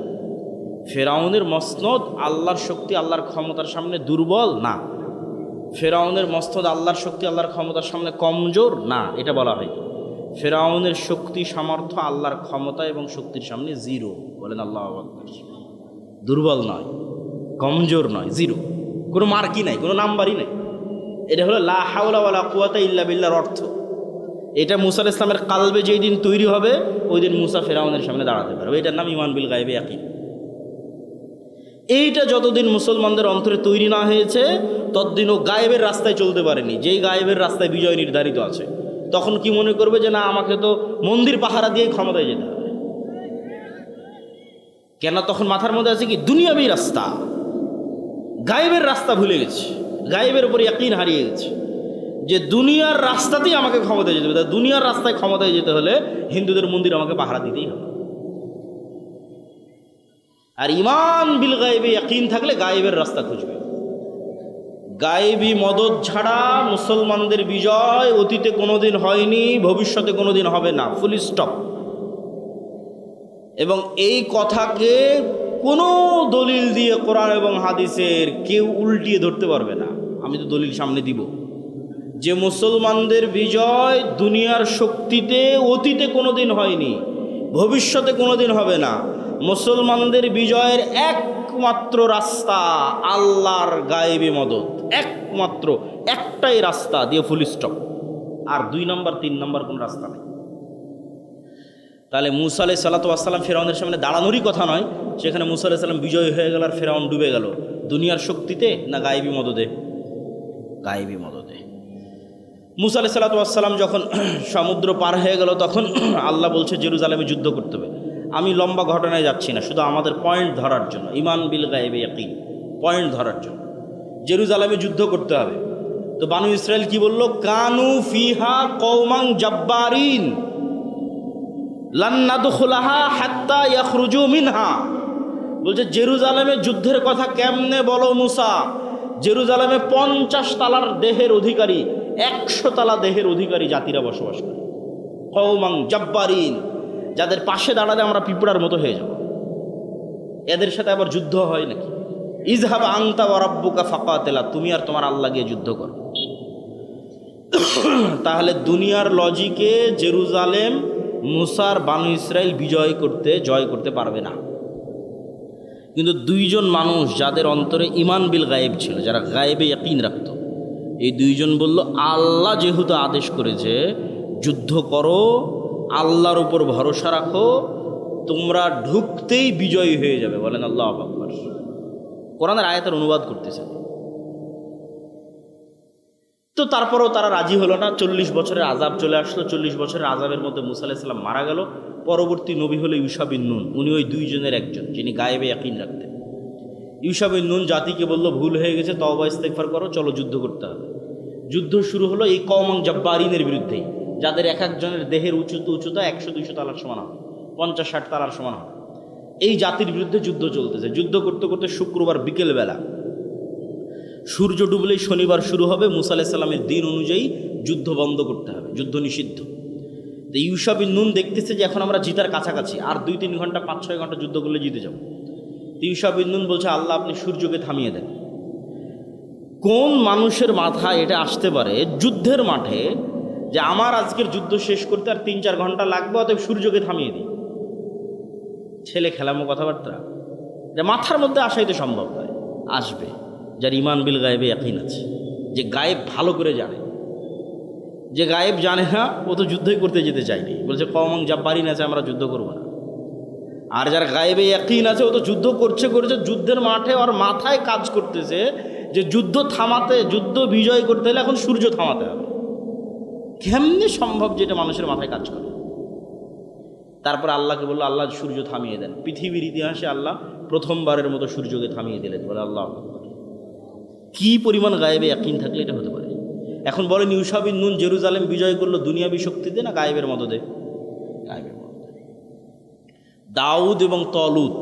ফেরাউনের মসনদ আল্লাহর শক্তি, আল্লাহর ক্ষমতার সামনে দুর্বল না। ফেরাউনের মসনদ আল্লাহর শক্তি, আল্লাহর ক্ষমতার সামনে কমজোর না। এটা বলা হয় ফেরাউনের শক্তি, সামর্থ্য আল্লাহর ক্ষমতা এবং শক্তির সামনে জিরো। বলেন আল্লাহু আকবার। দুর্বল নয়, কমজোর নয়, জিরো, কোনো মার্কই নাই, কোনো নাম্বারই নাই। এটা হলো লা হাওলা ওয়ালা কুওয়াতা ইল্লা বিল্লাহর অর্থ। এটা মুসা আলাইহিস সালামের কালবে যেই দিন তৈরি হবে, ওই দিন মুসা ফেরাউনের সামনে দাঁড়াতে পারবে। এটার নাম ঈমান বিল গায়বে ইয়াকিন। এইটা যতদিন মুসলমানদের অন্তরে তৈরি না হয়েছে, ততদিন ও গায়েবের রাস্তায় চলতে পারেনি। যেই গায়েবের রাস্তায় বিজয় নির্ধারিত আছে, তখন কি মনে করবে যে না, আমাকে তো মন্দির পাহারা দিয়েই ক্ষমতায় যেতে হবে। কেন? তখন মাথার মধ্যে আছে কি দুনিয়াবী রাস্তা, গায়েবের রাস্তা ভুলে গেছে, গায়েবের উপর ইয়াকিন হারিয়ে গেছে যে দুনিয়ার রাস্তাতেই আমাকে ক্ষমতায় যেতে হবে। দুনিয়ার রাস্তায় ক্ষমতায় যেতে হলে হিন্দুদের মন্দির আমাকে পাহারা দিতেই হবে। আর ঈমান বিল গায়বে ইয়াকিন থাকলে গায়েবের রাস্তা খুঁজবে। গায়েবী মদদ ছাড়া মুসলমানদের বিজয় অতীতে কোনোদিন হয়নি, ভবিষ্যতে কোনোদিন হবে না, ফুল স্টপ। এবং এই কথাকে কোনো দলিল দিয়ে কোরআন এবং হাদিসের কেউ উল্টিয়ে ধরতে পারবে না। আমি তো দলিল সামনে দিব যে মুসলমানদের বিজয় দুনিয়ার শক্তিতে অতীতে কোনোদিন হয়নি, ভবিষ্যতে কোনোদিন হবে না। মুসলমানদের বিজয়ের একমাত্র রাস্তা আল্লাহর গায়েবী মদদ, একমাত্র একটাই রাস্তা, দিয়ে ফুল স্টপ। আর 2 নম্বর 3 নম্বর কোন রাস্তা নেই। তাহলে মুসা আলাইহিস সালাম ফেরাউনের সামনে দাঁড়ানোরই কথা নয়। সেখানে মুসা আলাইহিস সালাম বিজয় হয়ে গেল আর ফেরাউন ডুবে গেল। দুনিয়ার শক্তিতে না গায়েবী মদদে? গায়েবী মদদে। মুসা আলাইহিস সালাম যখন সমুদ্র পার হয়ে গেল, তখন আল্লাহ বলছে জেরুজালেমে যুদ্ধ করতে হবে। আমি লম্বা ঘটনায় যাচ্ছি না, শুধু আমাদের পয়েন্ট ধরার জন্য, ঈমান বিল গায়বে ইয়াকিন, পয়েন্ট ধরার জন্য জেরুজালেমে যুদ্ধ করতে হবে। তো বানু ইসরাইল কি বলল? কানু ফিহা কওমান জাব্বারিন লান নাদখুলাহা হাত্তা ইয়াখরুজু মিনহা। বলছে জেরুজালেমে যুদ্ধের কথা কেমনে বলো মুসা? জেরুজালেমে 50 তালার দেহের অধিকারী, 100 তালা দেহের অধিকারী জাতিরা বসবাস করে। কওমান জাব্বারিন, যাদের পাশে দাঁড়ালে আমরা পিঁপড়ার মতো হয়ে যাব। এদের সাথে আবার যুদ্ধ হয় নাকি? ইযহাব আনতা ওয়া রাব্বুকা ফাকাতিলা, তুমি আর তোমার আল্লাহ গিয়ে যুদ্ধ করো। তাহলে দুনিয়ার লজিকে জেরুজালেম মুসার বানু ইসরাইল জয় করতে পারবে না। কিন্তু 2 জন মানুষ যাদের অন্তরে ঈমান বিল গায়েব ছিল, যারা গায়েবে ইয়াকিন রাখত, এই 2 জন বলল আল্লাহ যেহেতু আদেশ করেছে যুদ্ধ করো, আল্লাহর উপর ভরসা রাখো, তোমরা ঢুকতেই বিজয়ী হয়ে যাবে। বলেন আল্লাহু আকবার। কোরআনের আয়াতের অনুবাদ করতেছে। তো তারপরেও তারা রাজি হলো না। 40 বছরের আযাব চলে আসলো। 40 বছরের আযাবের মধ্যে মুসা আলাইহিস সালাম মারা গেল। পরবর্তী নবী হলো ইউশা বিন নুন। উনি ওই 2 জনের একজন, যিনি গায়েবে ইয়াকিন রাখতেন। ইউশা বিন নুন জাতিকে বলল ভুল হয়ে গেছে, তওবা ইস্তেগফার করো, চলো যুদ্ধ করতে হবে। যুদ্ধ শুরু হলো এই কওমান জাব্বারিনের বিরুদ্ধেই, যাদের এক একজনের দেহের উচ্চতা 100-200 তালার সমান হবে, 50-60 তালার সমান হবে। এই জাতির বিরুদ্ধে যুদ্ধ চলতেছে। যুদ্ধ করতে করতে শুক্রবার বিকেলবেলা সূর্য ডুবলেই শনিবার শুরু হবে। মুসা আলাইহিস সালামের দিন অনুযায়ী যুদ্ধ বন্ধ করতে হবে, যুদ্ধ নিষিদ্ধ। তো ইউশা বিন নুন দেখতেছে যে এখন আমরা জিতার কাছাকাছি, আর 2-3 ঘন্টা 5-6 ঘন্টা যুদ্ধ করলে জিতে যাব। তো ইউশা বিন নুন বলছে আল্লাহ আপনি সূর্যকে থামিয়ে দেন। কোন মানুষের মাথায় এটা আসতে পারে যুদ্ধের মাঠে যে আমার আজকের যুদ্ধ শেষ করতে আর 3-4 ঘন্টা লাগবে, অতএব সূর্যকে থামিয়ে দিই? ছেলে খেলামো কথাবার্তা, যে মাথার মধ্যে আসাই তো সম্ভব নয়। আসবে যার ঈমান বিল গায়বে ইয়াকিন আছে, যে গায়েব ভালো করে জানে। যে গায়েব জানে না ও তো যুদ্ধই করতে যেতে চায়নি, বলছে কওমান জাব্বারিন আছে, আমরা যুদ্ধ করবো না। আর যার গায়েবে ইয়াকিন আছে ও তো যুদ্ধ করছে, যুদ্ধের মাঠে ওর মাথায় কাজ করতেছে যে যুদ্ধ থামাতে, যুদ্ধ বিজয় করতে হলে এখন সূর্য থামাতে হবে। কেমনে সম্ভব যেটা মানুষের মাথায় কাজ করে? তারপর আল্লাহকে বললো, আল্লাহ সূর্য থামিয়ে দেন। পৃথিবীর ইতিহাসে আল্লাহ প্রথমবারের মতো সূর্যকে থামিয়ে দিলেন। বলে আল্লাহ আকবার। কি পরিমাণ গায়েবে ইয়াকিন থাকলে এটা হতে পারে? এখন বলেন, ইউশা বিন নুন জেরুজালেম বিজয় করলো দুনিয়াবি শক্তিতে না গায়েবের মদদে? গায়েবের মদদে। দাউদ এবং তলুত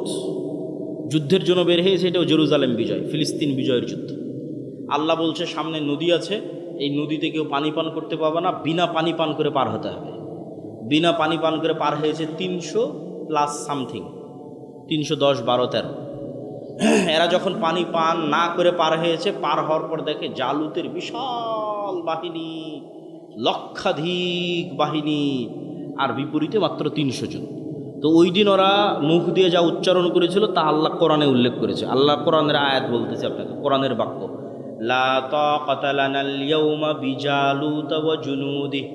যুদ্ধের জন্য বের হয়েছে, এটাও জেরুজালেম বিজয়, ফিলিস্তিন বিজয়ের যুদ্ধ। আল্লাহ বলছে সামনে নদী আছে, এই নদীতে কেউ পানি পান করতে পারবে না, বিনা পানি পান করে পার হতে হবে। বিনা পানি পান করে পার হয়েছে 300+ সামথিং, 310, 12, 13। এরা যখন পানি পান না করে পার হয়েছে, পার হওয়ার পর দেখে জালুতের বিশাল বাহিনী, লক্ষাধিক বাহিনী, আর বিপরীতে মাত্র 300 জন। তো ওই দিন ওরা মুখ দিয়ে যা উচ্চারণ করেছিল তা আল্লাহ কোরআনে উল্লেখ করেছে। আল্লাহ কোরআনের আয়াত বলতেছে আপনাকে, কোরআনের বাক্য, লা তাকাতা লানাল ইয়াউমা বিজালুতা ওয়া জুনুদিহি।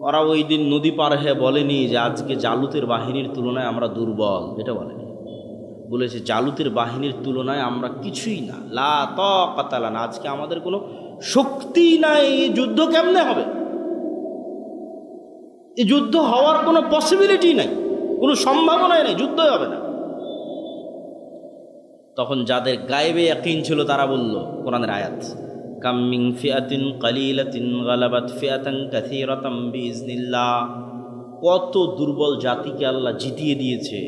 ওরা ওই দিন নদী পার হয়ে বলেনি যে আজকে জালুতের বাহিনীর তুলনায় আমরা দুর্বল, এটা বলেনি। বলেছে জালুতের বাহিনীর তুলনায় আমরা কিছুই না। লা তাকাতা লানা, আজকে আমাদের কোনো শক্তি নাই। এই যুদ্ধ কেমনে হবে? এই যুদ্ধ হওয়ার কোনো পসিবিলিটি নাই, কোনো সম্ভাবনাই নেই, যুদ্ধই হবে না। তখন যাদের গায়েবে ইয়াকিন ছিল তারা বলল, কোরআনের আয়াত, কাম মিন ফিআতিন কালিলাতিন গালাবাত ফিআতান কাসীরাতাম বিইজনিল্লাহ। কত দুর্বল জাতিকে আল্লাহ জিতিয়ে দিয়েছে,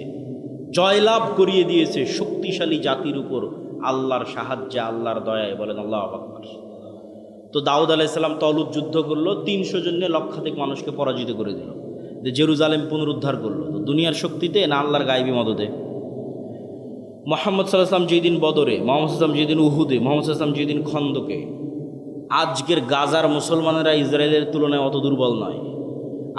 জয়লাভ করিয়ে দিয়েছে শক্তিশালী জাতির উপর আল্লাহর সাহায্যে, আল্লাহর দয়ায়। বলেন আল্লাহু আকবার। তো দাউদ আলাইহিস সালাম তলুত যুদ্ধ করলো, 300 জনে লক্ষাধিক মানুষকে পরাজিত করে দিল, যে জেরুজালেম পুনরুদ্ধার করলো। তো দুনিয়ার শক্তিতে না আল্লাহর গায়েবী মদদে? মুহাম্মদ সাল্লাল্লাহু আলাইহি ওয়াসাল্লাম যেদিন বদরে, মুহাম্মদ সাল্লাল্লাহু আলাইহি ওয়াসাল্লাম যেদিন উহুদে, মুহাম্মদ সাল্লাল্লাহু আলাইহি ওয়াসাল্লাম যেদিন খন্দকে, আজকের গাজার মুসলমানেরা ইসরায়েলের তুলনায় অত দুর্বল নয়।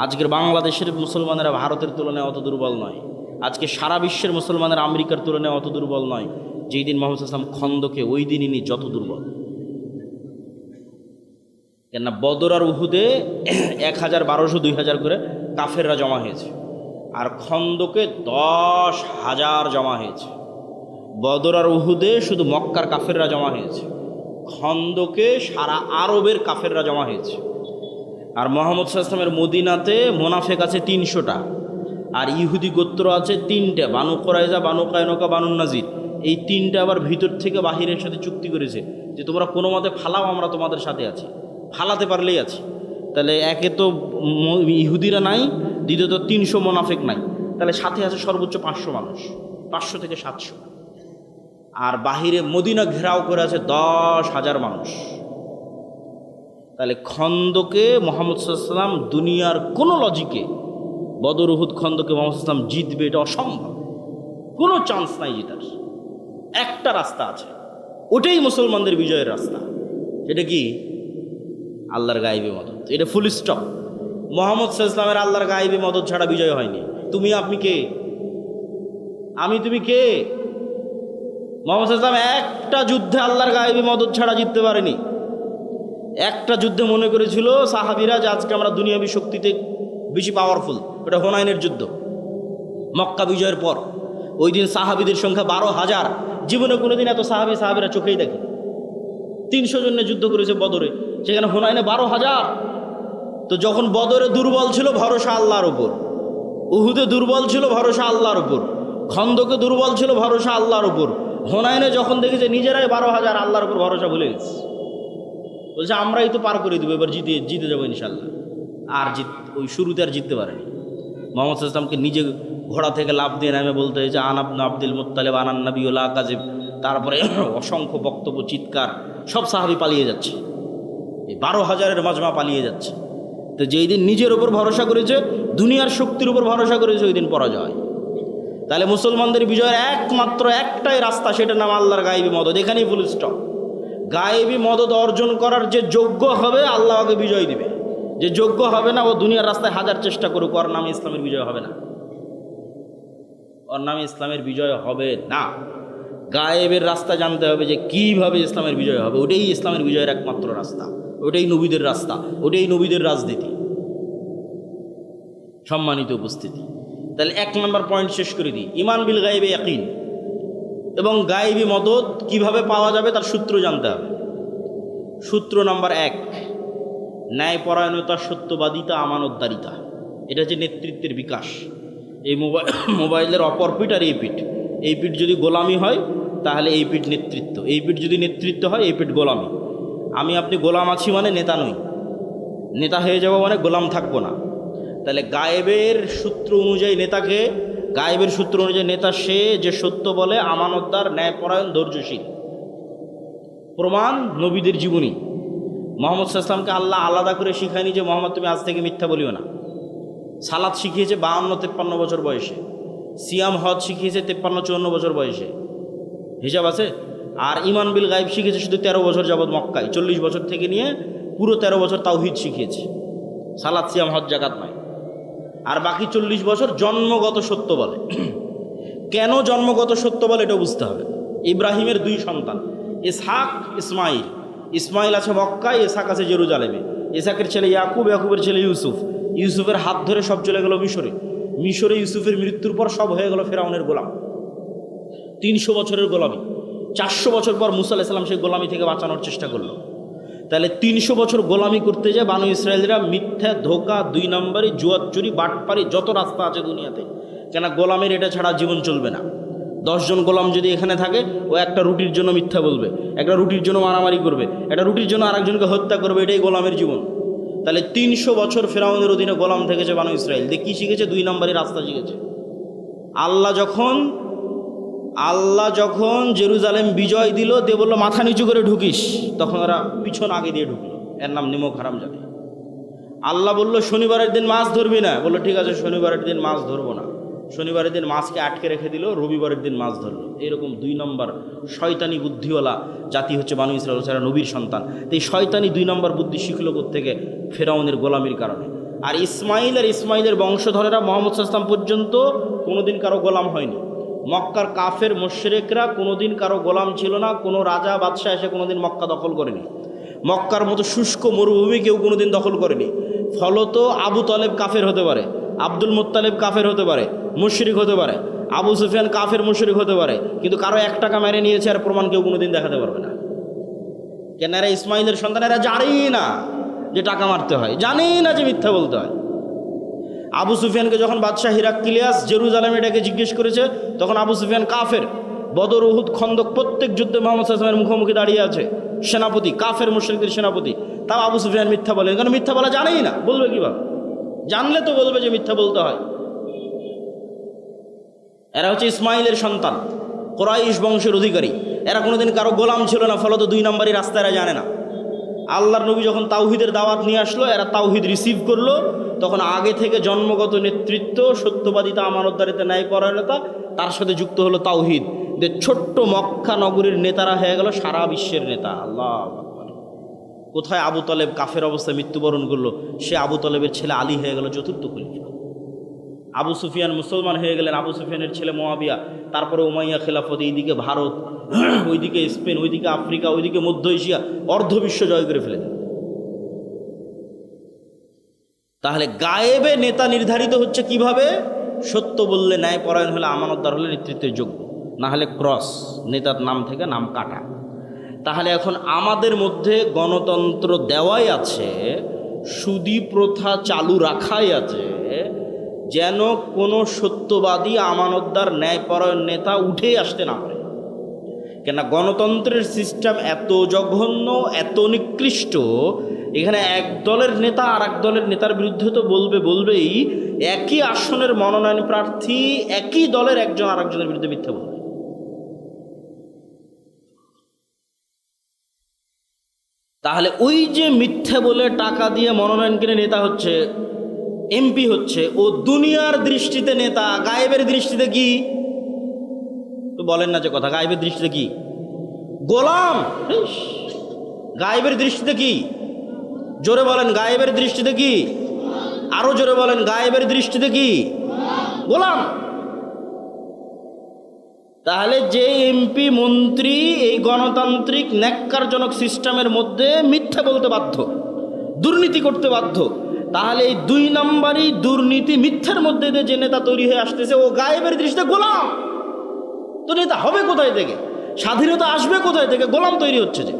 আজকের বাংলাদেশের মুসলমানেরা ভারতের তুলনায় অত দুর্বল নয়। আজকে সারা বিশ্বের মুসলমানেরা আমেরিকার তুলনায় অত দুর্বল নয়। যেই দিন মুহাম্মদ সাল্লাল্লাহু আলাইহি ওয়াসাল্লাম খন্দকে, ওই দিন ইনি যত দুর্বল। কেননা বদর আর উহুদে 1000, 1200, 2000 করে কাফেররা জমা হয়েছে, আর খন্দকে 10,000 জমা হয়েছে। বদর আর উহুদে শুধু মক্কার কাফেররা জমা হয়েছে, খন্দকে সারা আরবের কাফেররা জমা হয়েছে। আর মুহাম্মদ সাল্লাল্লাহু আলাইহি ওয়াসাল্লামের মদিনাতে মোনাফেক আছে 300টা, আর ইহুদি গোত্র আছে 3টে, বানু কুরাইজা, বানু কায়নুকা, বানু নাজির। এই 3টে আবার ভিতর থেকে বাহিরের সাথে চুক্তি করেছে যে তোমরা কোনো মতে ফালাও, আমরা তোমাদের সাথে আছি, ফালাতে পারলেই আছি। তাহলে একে তো ইহুদিরা নাই, দ্বিতীয়ত 300 মোনাফেক নাই, তাহলে সাথে আছে সর্বোচ্চ 500 মানুষ, 500 থেকে 700। আর বাহিরে মদিনা ঘেরাও করে আছে 10,000 মানুষ। তাহলে খন্দকে মুহাম্মদ সাল্লাল্লাহু আলাইহি ওয়াসাল্লাম দুনিয়ার কোনো লজিকে বদর উহুদ খন্দকে মুহাম্মদ সাল্লাল্লাহু আলাইহি ওয়াসাল্লাম জিতবে, এটা অসম্ভব, কোনো চান্স নাই জিতার। একটা রাস্তা আছে, ওটাই মুসলমানদের বিজয়ের রাস্তা। সেটা কি? আল্লাহর গায়েবী মদদ। এটা ফুল স্টপ। মুহাম্মদ সাল্লাল্লাহু আলাইহি ওয়াসাল্লামের আল্লাহর গায়েবী মদদ ছাড়া বিজয় হয়নি। তুমি আপনি কে? আমি তুমি কে? মুহাম্মদ সাল্লাল্লাহু আলাইহি ওয়াসাল্লাম একটা যুদ্ধে আল্লাহর গায়েবী মদদ ছাড়া জিততে পারেনি। একটা যুদ্ধে মনে করেছিল সাহাবীরা যে আজকে আমরা দুনিয়াবী শক্তিতে বেশি পাওয়ারফুল, ওটা হুনাইনের যুদ্ধ, মক্কা বিজয়ের পর। ওই দিন সাহাবীদের সংখ্যা 12,000। জীবনে কোনোদিন এত সাহাবীরা চোখেই দেখে। 300 জনে যুদ্ধ করেছে বদরে, সেখানে হুনাইনে 12,000। তো যখন বদরে দুর্বল ছিল ভরসা আল্লাহর উপর, উহুদে দুর্বল ছিল ভরসা আল্লাহর উপর, খন্দকে দুর্বল ছিল ভরসা আল্লাহর উপর, হুনাইনে যখন দেখেছে নিজেরাই 12,000, আল্লাহর উপর ভরসা ভুলে গেছে। বলছে আমরাই তো পার করে দেবো, এবার জিতে যাবো ইনশাল্লাহ। আর ওই শুরুতে আর জিততে পারেনি। মুহাম্মদ সাল্লাল্লাহু আলাইহি ওয়াসাল্লামকে নিজে ঘোড়া থেকে লাফ দিয়ে নামে বলতে হয়েছে আনা ইবনে আব্দুল মুত্তালিব আনান নবী লা কাযিব। তারপরে অসংখ্য বক্তব্য, চিৎকার, সব সাহাবী পালিয়ে যাচ্ছে, এই 12,000-এর মাজমা পালিয়ে যাচ্ছে। তো যেই দিন নিজের উপর ভরসা করেছে, দুনিয়ার শক্তির উপর ভরসা করেছে, ওই দিন পরাজয়। তাহলে মুসলমানদের বিজয়ের একমাত্র একটাই রাস্তা, সেটার নাম আল্লাহর গায়েবী মদদ। এখানেই ফুল স্টপ। গায়েবী মদদ অর্জন করার যে যোগ্য হবে আল্লাহ ওকে বিজয় দিবে, যে যোগ্য হবে না ও দুনিয়ার রাস্তায় হাজার চেষ্টা করুক, ওর নামে ইসলামের বিজয় হবে না, ওর নামে ইসলামের বিজয় হবে না। গায়েবের রাস্তা জানতে হবে যে কীভাবে ইসলামের বিজয় হবে। ওটাই ইসলামের বিজয়ের একমাত্র রাস্তা, ওটাই নবীদের রাস্তা, ওটাই নবীদের রাজনীতি। সম্মানিত উপস্থিতি, তাহলে 1 নম্বর পয়েন্ট শেষ করে দিই, ঈমান বিল গায়েবে ইয়াকিন। এবং গায়েবী মদদ কিভাবে পাওয়া যাবে তার সূত্র জানতে হবে। সূত্র নাম্বার 1, ন্যায়পরায়ণতা, সত্যবাদিতা, আমানতদারিতা। এটা হচ্ছে নেতৃত্বের বিকাশ। এই মোবাইলের অপর পিঠ আর এই পিঠ, এই পিঠ যদি গোলামি হয় তাহলে এই পিঠ নেতৃত্ব, এই পিঠ যদি নেতৃত্ব হয় এই পিঠ গোলামি। আমি আপনি গোলাম আছি মানে নেতা নই, নেতা হয়ে যাব মানে গোলাম থাকবো না। তাহলে গায়েবের সূত্র অনুযায়ী নেতাকে, গায়েবের সূত্র অনুযায়ী নেতা সে যে সত্য বলে, আমানতদার, ন্যায়পরায়ণ, ধৈর্যশীল। প্রমাণ নবীদের জীবনী। মোহাম্মদ সাল্লাল্লাহু আলাইহি ওয়াসাল্লামকে আল্লাহ আলাদা করে শিখায়নি যে মোহাম্মদ তুমি আজ থেকে মিথ্যা বলিও না। সালাত শিখিয়েছে 52-53 বছর বয়সে, সিয়াম হজ শিখিয়েছে 53-54 বছর বয়সে, হিসাব আছে। আর ঈমান বিল গায়েব শিখেছে শুধু 13 বছর যাবৎ মক্কায়, 40 বছর থেকে নিয়ে পুরো 13 বছর তাওহীদ শিখিয়েছে, সালাত সিয়াম হজ জাকাত নয়। আর বাকি 40 বছর জন্মগত সত্য বলে। কেন জন্মগত সত্য বলে এটা বুঝতে হবে। ইব্রাহিমের 2 সন্তান, ইসহাক, ইসমাইল। ইসমাইল আছে মক্কায়, ইসহাক আছে জেরুজালেমে। ইসহাকের ছেলে ইয়াকুব, ইয়াকুবের ছেলে ইউসুফ। ইউসুফের হাত ধরে সব চলে গেল মিশরে। মিশরে ইউসুফের মৃত্যুর পর সব হয়ে গেল ফেরাউনের গোলাম। 300 বছরের গোলামি। 400 বছর পর মুসা আলাইহিস সালাম সেই গোলামি থেকে বাঁচানোর চেষ্টা করলো। তাহলে 300 বছর গোলামি করতে যায় বানু ইসরায়েলরা মিথ্যা, ধোকা, 2 নম্বরই, জুয়া, চুরি, বাটপারি, যত রাস্তা আছে দুনিয়াতে। কেন গোলামের এটা ছাড়া জীবন চলবে না। 10 জন গোলাম যদি এখানে থাকে, ও একটা রুটির জন্য মিথ্যা বলবে, একটা রুটির জন্য মারামারি করবে, একটা রুটির জন্য আরেকজনকে হত্যা করবে, এটাই গোলামের জীবন। তাহলে 300 বছর ফেরাউনের অধীনে গোলাম থেকেছে বানু ইসরায়েল। দিয়ে কী শিখেছে? 2 নম্বরই রাস্তা শিখেছে। আল্লাহ যখন জেরুজালেম বিজয় দিল, দিয়ে বললো মাথা নিচু করে ঢুকিস, তখন ওরা পিছন আগে দিয়ে ঢুকলো। এর নাম নিমক হারাম জাতি। আল্লাহ বললো শনিবারের দিন মাছ ধরবি না, বললো ঠিক আছে শনিবারের দিন মাছ ধরবো না। শনিবারের দিন মাছকে আটকে রেখে দিল, রবিবারের দিন মাছ ধরলো। এরকম 2 নম্বর শয়তানি বুদ্ধিওয়ালা জাতি হচ্ছে বানু ইসরায়েল, যারা নবীর সন্তান। তো এই শয়তানি 2 নম্বর বুদ্ধি শিখলো থেকে ফেরাউনের গোলামির কারণে। আর ইসমাইলের বংশধরেরা মুহাম্মদ সাল্লাল্লাহু আলাইহি ওয়াসাল্লাম পর্যন্ত কোনোদিন কারো গোলাম হয়নি। মক্কার কাফের মুশরিকরা কোনোদিন কারো গোলাম ছিল না। কোনো রাজা বাদশাহ এসে কোনোদিন মক্কা দখল করেনি। মক্কার মতো শুষ্ক মরুভূমি কেউ কোনোদিন দখল করেনি। ফলত আবু তালেব কাফের হতে পারে, আব্দুল মুত্তালিব কাফের হতে পারে, মুশরিক হতে পারে, আবু সুফিয়ান কাফের মুশরিক হতে পারে, কিন্তু কারো 1 টাকা মেরে নিয়েছে আর প্রমাণ কেউ কোনোদিন দেখাতে পারবে না। কেন? এরা ইসমাইলের সন্তান, এরা জানেই না যে টাকা মারতে হয়, জানেই না যে মিথ্যা বলতে হয়। আবু সুফিয়ানকে যখন বাদশাহ হিরাক্লিয়াস জেরুজালেমে এটাকে জিজ্ঞেস করেছে, তখন আবু সুফিয়ান কাফের। বদর, উহুদ, খন্দক প্রত্যেক যুদ্ধে মুহাম্মদ সাল্লাল্লাহু আলাইহি ওয়াসাল্লামের মুখোমুখি দাঁড়িয়ে আছে, সেনাপতি, কাফের মুশরিকদের সেনাপতি। তাও আবু সুফিয়ান মিথ্যা বলে, কারণ মিথ্যা বলা জানেই না, বলবে কিভাবে? জানলে তো বলবে যে মিথ্যা বলতে হয়। এরা হচ্ছে ইসমাইলের সন্তান, কুরাইশ বংশের অধিকারী। এরা কোনোদিন কারো গোলাম ছিল না, ফলত 2 নম্বরই রাস্তা এরা জানে না। আল্লাহর নবী যখন তাওহীদের দাওয়াত নিয়ে আসলো, এরা তাওহীদ রিসিভ করলো। তখন আগে থেকে জন্মগত নেতৃত্ব, সত্যবাদিতা, আমানতদারিতা, ন্যায়পরায়ণতা, তার সাথে যুক্ত হলো তাওহীদ। যে ছোট্ট মক্কা নগরীর নেতারা হয়ে গেল সারা বিশ্বের নেতা। আল্লাহু আকবার। কোথায় আবু তালেব কাফের অবস্থায় মৃত্যুবরণ করলো, সে আবু তালেবের ছেলে আলী হয়ে গেল 4র্থ খলিফা। আবু সুফিয়ান মুসলমান হয়ে গেলেন, আবু সুফিয়ানের ছেলে মুআবিয়া। তারপরে উমাইয়া খেলাফত, এইদিকে ভারত, ওইদিকে স্পেন, ওইদিকে আফ্রিকা, ওইদিকে মধ্য এশিয়া, অর্ধবিশ্ব জয় করে ফেলেন। তাহলে গায়েবে নেতা নির্ধারিত হচ্ছে কিভাবে? সত্য বললে, ন্যায়পরায়ণ হলে, আমানতদার হলে নেতৃত্বের যোগ্য, না হলে ক্রস, নেতার নাম থেকে নাম কাটা। তাহলে এখন আমাদের মধ্যে গণতন্ত্র দেওয়াই আছে, সুদী প্রথা চালু রাখাই আছে, যেন কোনো সত্যবাদী, আমানতদার, ন্যায়পরায়ণ নেতা উঠেই আসতে না পারে। কেন? গণতন্ত্রের সিস্টেম এত জঘন্য, এত নিকৃষ্ট। এখানে এক দলের নেতা আর এক দলের নেতার বিরুদ্ধে তো বলবেই। একই আসনের মনোনয়ন প্রার্থী একই দলের একজন আর একজনের বিরুদ্ধে মিথ্যা বলবে। তাহলে ওই যে মিথ্যা বলে টাকা দিয়ে মনোনয়ন কিনে নেতা হচ্ছে, এমপি হচ্ছে, ও দুনিয়ার দৃষ্টিতে নেতা, গায়েবের দৃষ্টিতে কি? তো বলেন না যে কথা, গায়েবের দৃষ্টিতে কি? গোলাম। গায়েবের দৃষ্টিতে কি? জোরে বলেন, গায়েবের দৃষ্টিতে কি? আরো জোরে বলেন, গায়েবের দৃষ্টিতে কি? গোলাম। তাহলে যে এমপি মন্ত্রী এই গণতান্ত্রিক ন্যাক্কারজনক সিস্টেমের মধ্যে মিথ্যা বলতে বাধ্য, দুর্নীতি করতে বাধ্য, তাহলে এই 2 নম্বরই দুর্নীতি মিথ্যার মধ্যে দিয়ে যে নেতা তৈরি হয়ে আসতেছে ও গায়েবের দৃষ্টিতে গোলাম। তো নেতা হবে কোথায় থেকে? স্বাধীনতা আসবে কোথায় থেকে? গোলাম তৈরি হচ্ছে যে।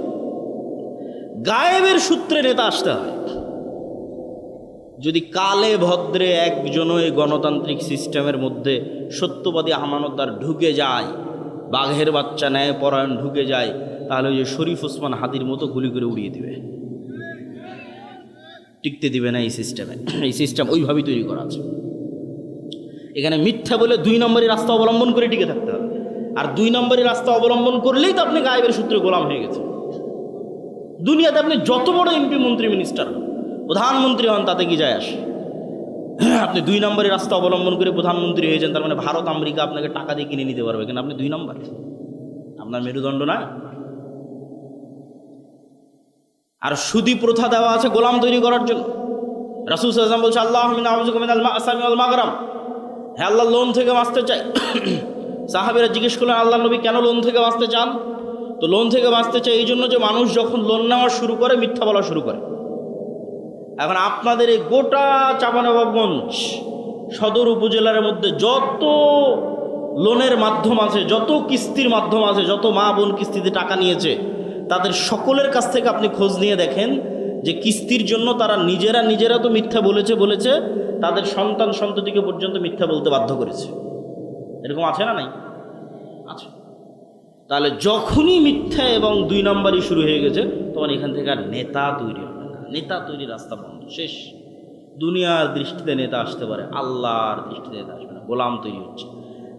গায়েবের সূত্রে নেতা আসতে হয়। যদি কালে ভদ্রে একজনও এই গণতান্ত্রিক সিস্টেমের মধ্যে সত্যবাদী আমানতদার ঢুকে যায়, বাঘের বাচ্চা ন্যায় পরায়ণ ঢুকে যায়, তাহলে ওই যে শরীফ ওসমান হাদির মতো গুলি করে উড়িয়ে দিবে, টিকতে দিবে না এই সিস্টেমে। এই সিস্টেম ওইভাবেই তৈরি করা আছে। এখানে মিথ্যা বলে 2 নম্বরের রাস্তা অবলম্বন করে টিকে থাকতে হবে। আর 2 নম্বরের রাস্তা অবলম্বন করলেই তো আপনি গায়েবের সূত্রে গোলাম হয়ে গেছে। দুনিয়াতে আপনি যত বড় এমপি মন্ত্রী মিনিস্টার প্রধানমন্ত্রী হন, তাতে কি যায় আসে? আপনি 2 নম্বরের রাস্তা অবলম্বন করে প্রধানমন্ত্রী হয়েছেন, তার মানে ভারত আমেরিকা আপনাকে টাকা দিয়ে কিনে নিতে পারবে, কেন? আপনি 2 নম্বর, আপনার মেরুদণ্ড না। আর সুদি প্রথা দেওয়া আছে গোলাম তৈরি করার জন্য। রাসূল সাল্লাল্লাহু আলাইহি ওয়াসাল্লাম বলছে, আল্লাহুম্মা আউযুকা মিনাল মা'সামি ওয়াল মাগরাম, হে আল্লাহ, লোন থেকে বাঁচতে চাই। সাহাবীরা জিজ্ঞেস করলেন, আল্লাহ নবী কেন লোন থেকে বাঁচতে চান? তো লোন থেকে বাঁচতে চাই এই জন্য যে মানুষ যখন লোন নেওয়া শুরু করে মিথ্যা বলা শুরু করে। এখন আপনাদের এই গোটা চাঁপাইনবাবগঞ্জ সদর উপজেলার মধ্যে যত লোনের মাধ্যম আছে, যত কিস্তির মাধ্যম আছে, যত মা বোন কিস্তিতে টাকা নিয়েছে, তাদের সকলের কাছ থেকে আপনি খোঁজ নিয়ে দেখেন যে কিস্তির জন্য তারা নিজেরা তো মিথ্যা বলেছে, তাদের সন্তান সন্ততিকে পর্যন্ত মিথ্যা বলতে বাধ্য করেছে। এরকম আছে না? নাই? আছে। তাহলে যখনই মিথ্যা এবং 2 নম্বরই শুরু হয়ে গেছে, তখন এখান থেকে আর নেতা তৈরি হবে না। নেতা তৈরির রাস্তা বন্ধ, শেষ। দুনিয়ার দৃষ্টিতে নেতা আসতে পারে, আল্লাহর দৃষ্টিতে নেতা আসবে না, গোলাম তৈরি হচ্ছে।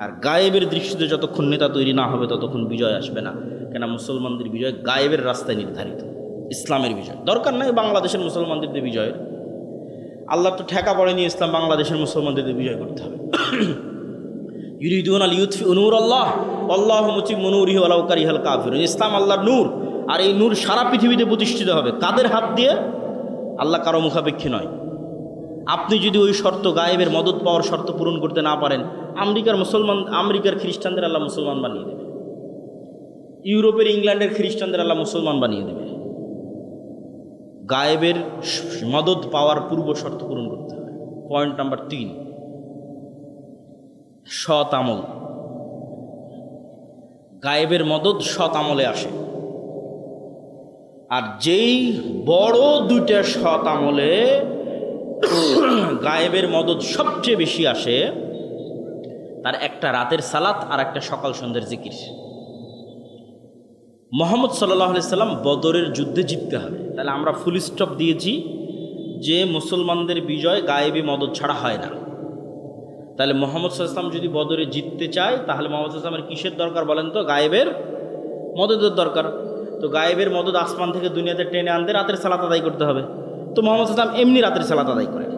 আর গায়েবের দৃষ্টিতে যতক্ষণ নেতা তৈরি না হবে ততক্ষণ বিজয় আসবে না। কেন? মুসলমানদের বিজয় গায়েবের রাস্তায় নির্ধারিত, ইসলামের বিজয়। দরকার নাই বাংলাদেশের মুসলমানদের বিজয়ের, আল্লাহর তো ঠেকা পড়েনি ইসলাম বাংলাদেশের মুসলমানদের বিজয় করতে হবে। ইউরিদুনা লিইউতফিউ নূরাল্লাহ ওয়াল্লাহু মুতিম্মু নূরিহি ওয়ালাউ কারিহাল কাফিরুন। ইসলাম আল্লাহর নূর, আর এই নূর সারা পৃথিবীতে প্রতিষ্ঠিত হবে। কাদের হাত দিয়ে? আল্লাহ কারো মুখাপেক্ষী নয়। আপনি যদি ওই শর্ত, গায়েবের মদত পাওয়ার শর্ত পূরণ করতে না পারেন, আমেরিকার খ্রিস্টানদের আল্লাহ মুসলমান বানিয়ে দেবে, ইউরোপের ইংল্যান্ডের খ্রিস্টানদের আল্লাহ মুসলমান বানিয়ে দেবে। গায়েবের মদত পাওয়ার পূর্ব শর্ত পূরণ করতে হবে। পয়েন্ট নাম্বার 3, সৎ আমল। গায়েবের মদত সৎ আমলে আসে। আর যেই বড় 2টা সৎ আমলে গায়েবের মদত সবচেয়ে বেশি আসে, তার একটা রাতের সালাত আর একটা সকাল সন্ধ্যের জিকির। মুহাম্মদ সাল্লাল্লাহু আলাইহি সাল্লাম বদরের যুদ্ধে জিততে হবে, তাহলে আমরা ফুল স্টপ দিয়েছি যে মুসলমানদের বিজয় গায়েবী মদত ছাড়া হয় না। তাহলে মুহাম্মদ সাল্লাল্লাহু আলাইহি সাল্লাম যদি বদরে জিততে চায়, তাহলে মুহাম্মদ সাল্লাল্লাহু আলাইহি সাল্লামের কিসের দরকার বলেন তো? গায়েবের মদতের দরকার। তো গায়েবের মদত আসমান থেকে দুনিয়াতে টেনে আনতে রাতের সালাত আদায় করতে হবে। তো মুহাম্মদ সাল্লাল্লাহু আলাইহি সাল্লাম এমনি রাতের সালাত আদায় করেন,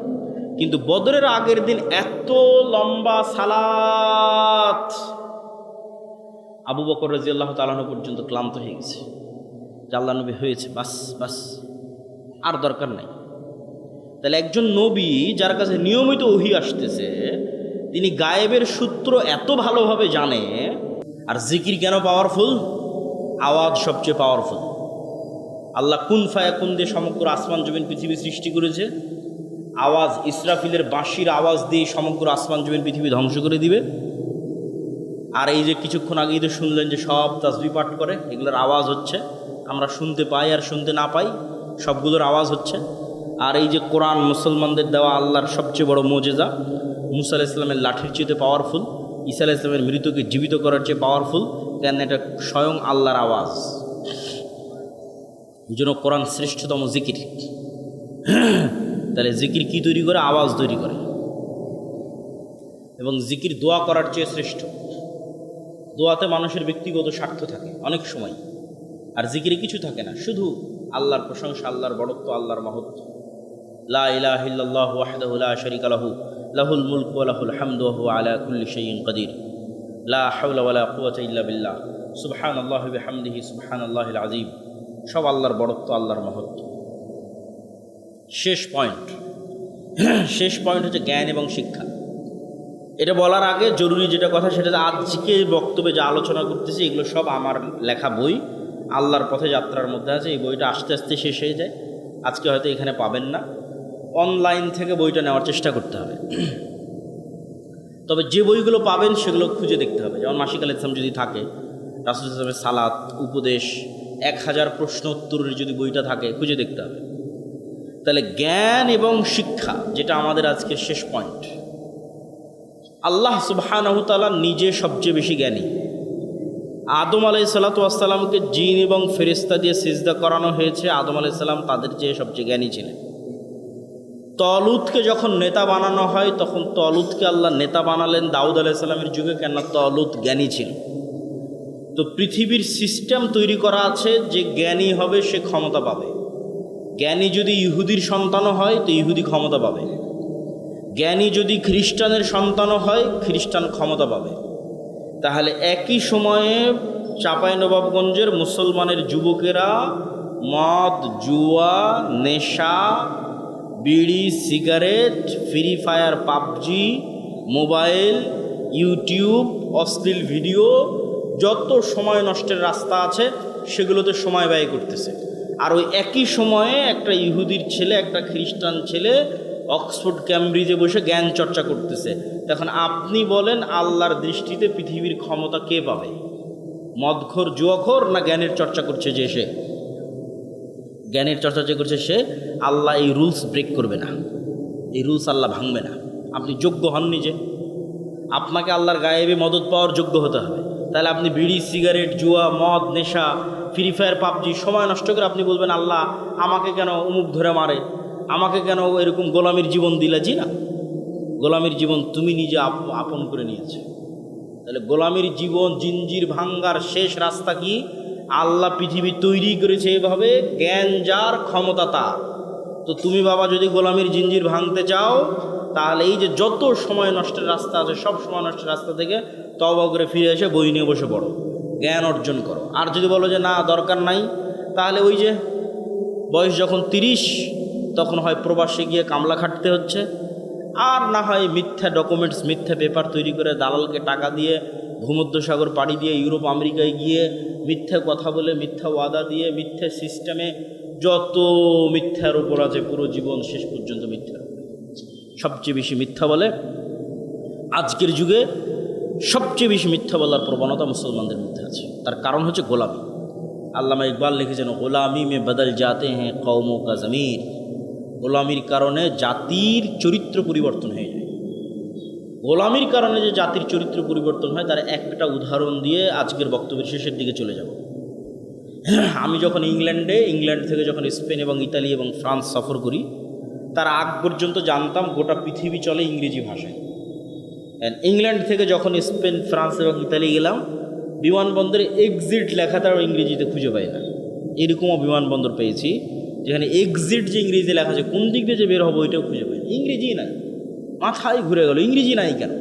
কিন্তু বদরের আগের দিন এত লম্বা সালাত, আবু বকর রাদিয়াল্লাহু তাআলা আনহু পর্যন্ত ক্লান্ত হয়ে গেছে যে আল্লাহ নবী হয়েছে, বাস আর দরকার নাই। তাহলে একজন নবী যার কাছে নিয়মিত ওহী আসতেছে, তিনি গায়েবের সূত্র এত ভালোভাবে জানে। আর জিকির কেন পাওয়ারফুল? আওয়াজ সবচেয়ে পাওয়ারফুল। আল্লাহ কুন ফায়াকুন দিয়ে সমগ্র আসমান জমিন পৃথিবী সৃষ্টি করেছে। আওয়াজ, ইসরাফিলের বাঁশির আওয়াজ দিয়ে সমগ্র আসমান জমিন পৃথিবী ধ্বংস করে দিবে। আর এই যে কিছুক্ষণ আগেই তো শুনলেন যে সব তাসবিহ পাঠ করে, এগুলোর আওয়াজ হচ্ছে, আমরা শুনতে পাই আর শুনতে না পাই, সবগুলোর আওয়াজ হচ্ছে। আর এই যে কোরআন, মুসলমানদের দেওয়া আল্লাহর সবচেয়ে বড় মুজিজা, মুসা আলাইহিস সালামের লাঠির চেয়ে পাওয়ারফুল, ঈসা আলাইহিস সালামের মৃতকে জীবিত করার চেয়ে পাওয়ারফুল, কেন? এটা স্বয়ং আল্লাহর আওয়াজ। এই জন্য কোরআন শ্রেষ্ঠতম জিকির। তাহলে জিকির কি তৈরি করে? আওয়াজ তৈরি করে। এবং জিকির দোয়া করার চেয়ে শ্রেষ্ঠ। দোয়াতে মানুষের ব্যক্তিগত স্বার্থ থাকে অনেক সময়, আর জিকিরে কিছু থাকে না, শুধু আল্লাহর প্রশংসা, আল্লাহর বড়ত্ব, আল্লাহর মহত্ব। লা ইলাহা ইল্লাল্লাহু ওয়াহদাহু লা শারীকা লাহু লাহুল মুলকু ওয়া লাহুল হামদু ওয়া হুয়া আলা কুল্লি শাইইন কাদির। লা হাওলা ওয়া লা কুওয়াতা ইল্লা বিল্লাহ। সুবহানাল্লাহি ওয়া বিহামদিহি সুবহানাল্লাহিল আযীম। সব আল্লাহর বড়ত্ব, আল্লাহর মহত্ব। শেষ পয়েন্ট হচ্ছে জ্ঞান এবং শিক্ষা। এটা বলার আগে জরুরি যেটা কথা, সেটা আজকে বক্তব্যে যা আলোচনা করতেছি এগুলো সব আমার লেখা বই, আল্লাহর পথে যাত্রার মধ্যে আছে। এই বইটা আস্তে আস্তে শেষ হয়ে যায়, আজকে হয়তো এখানে পাবেন না, অনলাইন থেকে বইটা নেওয়ার চেষ্টা করতে হবে। তবে যে বইগুলো পাবেন সেগুলো খুঁজে দেখতে হবে। যেমন মাসিক আল ইসলাম যদি থাকে, রাসূল ইসলামের সালাত, উপদেশ, 1000 প্রশ্ন উত্তরের যদি বইটা থাকে, খুঁজে দেখতে হবে। তাহলে জ্ঞান এবং শিক্ষা, যেটা আমাদের আজকের শেষ পয়েন্ট। আল্লাহ সুবহানাহু তাআলা নিজে সবচেয়ে বেশি জ্ঞানী। আদম আলাইহিসসালাতু ওয়াসসালামকে জিন এবং ফেরেশতা দিয়ে সিজদা করানো হয়েছে, আদম আলাইহিসসালাম তাদের চেয়ে সবচেয়ে জ্ঞানী ছিলেন। তলুতকে যখন নেতা বানানো হয়, তখন তলুতকে আল্লাহ নেতা বানালেন দাউদ আলাইহিসসালামের যুগে, কেন তলুত জ্ঞানী ছিল। তো পৃথিবীর সিস্টেম তৈরি করা আছে, যে জ্ঞানী হবে সে ক্ষমতা পাবে। জ্ঞানী যদি ইহুদির সন্তানও হয় তো ইহুদি ক্ষমতা পাবে, জ্ঞানী যদি খ্রিস্টানের সন্তানও হয় খ্রিস্টান ক্ষমতা পাবে। তাহলে একই সময়ে চাঁপাইনবাবগঞ্জের মুসলমানের যুবকেরা মদ, জুয়া, নেশা, বিড়ি, cigarette, free fire, PUBG, mobile, YouTube, অশ্লীল ভিডিও, যত সময় নষ্টের রাস্তা আছে সেগুলোতে সময় ব্যয় করতেছে। আর ওই একই সময়ে একটা ইহুদির ছেলে, একটা খ্রিস্টান ছেলে অক্সফোর্ড ক্যামব্রিজে বসে জ্ঞান চর্চা করতেছে। তখন আপনি বলেন আল্লাহর দৃষ্টিতে পৃথিবীর ক্ষমতা কে পাবে? মদখোর, জুয়াখোর, না জ্ঞানের চর্চা করছে যে সে? জ্ঞানের চর্চা যে করছে সে। আল্লাহ এই রুলস ব্রেক করবে না, এই রুলস আল্লাহ ভাঙবে না। আপনি যোগ্য হন নিজে, আপনাকে আল্লাহর গায়েবে মদত পাওয়ার যোগ্য হতে হবে। তাহলে আপনি বিড়ি, সিগারেট, জুয়া, মদ, নেশা, ফ্রি ফায়ার, পাবজি সময় নষ্ট করে আপনি বলবেন আল্লাহ আমাকে কেন অমুক ধরে মারে, আমাকে কেন এরকম গোলামির জীবন দিলে? জি না, গোলামির জীবন তুমি নিজে আপন করে নিয়েছো। তাহলে গোলামির জীবন, জিঞ্জির ভাঙ্গার শেষ রাস্তা কি? আল্লাহ পৃথিবী তৈরি করেছে এভাবে, জ্ঞান যার ক্ষমতা তার। তো তুমি বাবা যদি গোলামির জিঞ্জির ভাঙতে চাও, তাহলে এই যে যত সময় নষ্টের রাস্তা আছে সব সময় নষ্টের রাস্তা থেকে তওবা করে ফিরে এসে বই নিয়ে বসে পড়ো, জ্ঞান অর্জন করো। আর যদি বলো যে না দরকার নাই, তাহলে ওই যে বয়স যখন 30 তখন হয় প্রবাসে গিয়ে কামলা খাটতে হচ্ছে, আর না হয় মিথ্যা ডকুমেন্টস, মিথ্যা পেপার তৈরি করে দালালকে টাকা দিয়ে ভূমধ্যসাগর পাড়ি দিয়ে ইউরোপ আমেরিকায় গিয়ে মিথ্যা কথা বলে, মিথ্যা ওয়াদা দিয়ে, মিথ্যা সিস্টেমে যত মিথ্যার উপর আছে পুরো জীবন শেষ পর্যন্ত মিথ্যা। সবচেয়ে বেশি মিথ্যা বলে আজকের যুগে, সবচেয়ে বেশি মিথ্যা বলার প্রবণতা মুসলমানদের মধ্যে আছে। তার কারণ হচ্ছে গোলামি। আল্লামা ইকবাল লিখেছেন, গোলামি মে বদল জাতে হ্যাঁ কওমো কা জমির। গোলামির কারণে জাতির চরিত্র পরিবর্তন হয়ে যায়। গোলামির কারণে যে জাতির চরিত্র পরিবর্তন হয় তার একটা উদাহরণ দিয়ে আজকের বক্তব্যের শেষের দিকে চলে যাব। আমি যখন ইংল্যান্ড থেকে যখন স্পেন এবং ইতালি এবং ফ্রান্স সফর করি, তার আগ পর্যন্ত জানতাম গোটা পৃথিবী চলে ইংরেজি ভাষায়। ইংল্যান্ড থেকে যখন স্পেন, ফ্রান্স এবং ইতালি গেলাম, বিমানবন্দরে এক্সিট লেখা তার ইংরেজিতে খুঁজে পাই না। এরকমও বিমানবন্দর পেয়েছি যেখানে এক্সিট যে ইংরেজি লেখা আছে, কোন দিক দিয়ে যে বের হবো ওইটাও খুঁজে পাই না, ইংরেজি নাই। মাথায় ঘুরে গেল, ইংরেজি নাই কেন?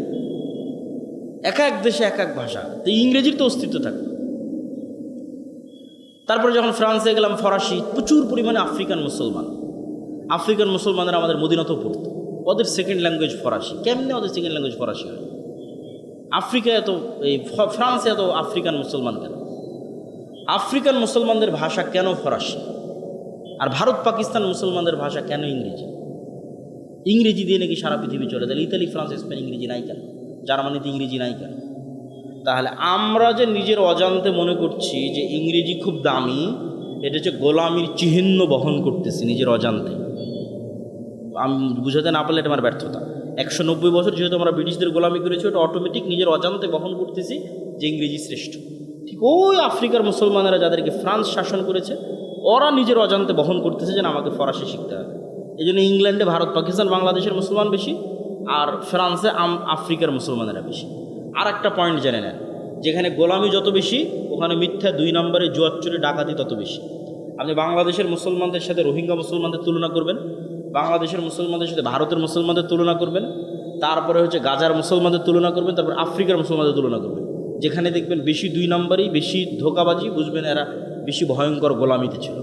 এক এক দেশে এক এক ভাষা, তো ইংরেজির তো অস্তিত্ব থাকে। তারপরে যখন ফ্রান্সে গেলাম, ফরাসি, প্রচুর পরিমাণে আফ্রিকান মুসলমানরা আমাদের মদিনাতেও পড়তো। ওদের সেকেন্ড ল্যাঙ্গুয়েজ ফরাসি। কেমনে ওদের সেকেন্ড ল্যাঙ্গুয়েজ ফরাসি হয়? আফ্রিকায় এত, এই ফ্রান্সে এত আফ্রিকান মুসলমান কেন? আফ্রিকান মুসলমানদের ভাষা কেন ফরাসি? আর ভারত পাকিস্তান মুসলমানদের ভাষা কেন ইংরেজি? ইংরেজি দিয়ে নাকি সারা পৃথিবী চলে, তাহলে ইতালি, ফ্রান্স, স্পেন ইংরেজি নাই কেন? জার্মানিতে ইংরেজি নাই কেন? তাহলে আমরা যে নিজের অজান্তে মনে করছি যে ইংরেজি খুব দামি, এটা হচ্ছে গোলামির চিহ্ন বহন করতেছি নিজের অজান্তে। আমি বুঝাতে না পারলে এটা আমার ব্যর্থতা। 190 বছর যেহেতু আমরা ব্রিটিশদের গোলামি করেছি, ওটা অটোমেটিক নিজের অজান্তে বহন করতেছি যে ইংরেজি শ্রেষ্ঠ। ঠিক ওই আফ্রিকার মুসলমানেরা যাদেরকে ফ্রান্স শাসন করেছে, ওরা নিজের অজান্তে বহন করতেছে যে আমাকে ফরাসি শিখতে হবে। এই জন্য ইংল্যান্ডে ভারত, পাকিস্তান, বাংলাদেশের মুসলমান বেশি, আর ফ্রান্সে আফ্রিকার মুসলমানেরা বেশি। আর একটা পয়েন্ট জেনে নেন, যেখানে গোলামি যত বেশি, ওখানে মিথ্যা, 2 নম্বরে জুয়াচুরি, ডাকাতি তত বেশি। আপনি বাংলাদেশের মুসলমানদের সাথে রোহিঙ্গা মুসলমানদের তুলনা করবেন, বাংলাদেশের মুসলমানদের সাথে ভারতের মুসলমানদের তুলনা করবেন, তারপরে হচ্ছে গাজার মুসলমানদের তুলনা করবেন, তারপর আফ্রিকার মুসলমানদের তুলনা করবেন। যেখানে দেখবেন বেশি 2 নম্বরই, বেশি ধোঁকাবাজি, বুঝবেন এরা বেশি ভয়ঙ্কর গোলামিতে ছিল।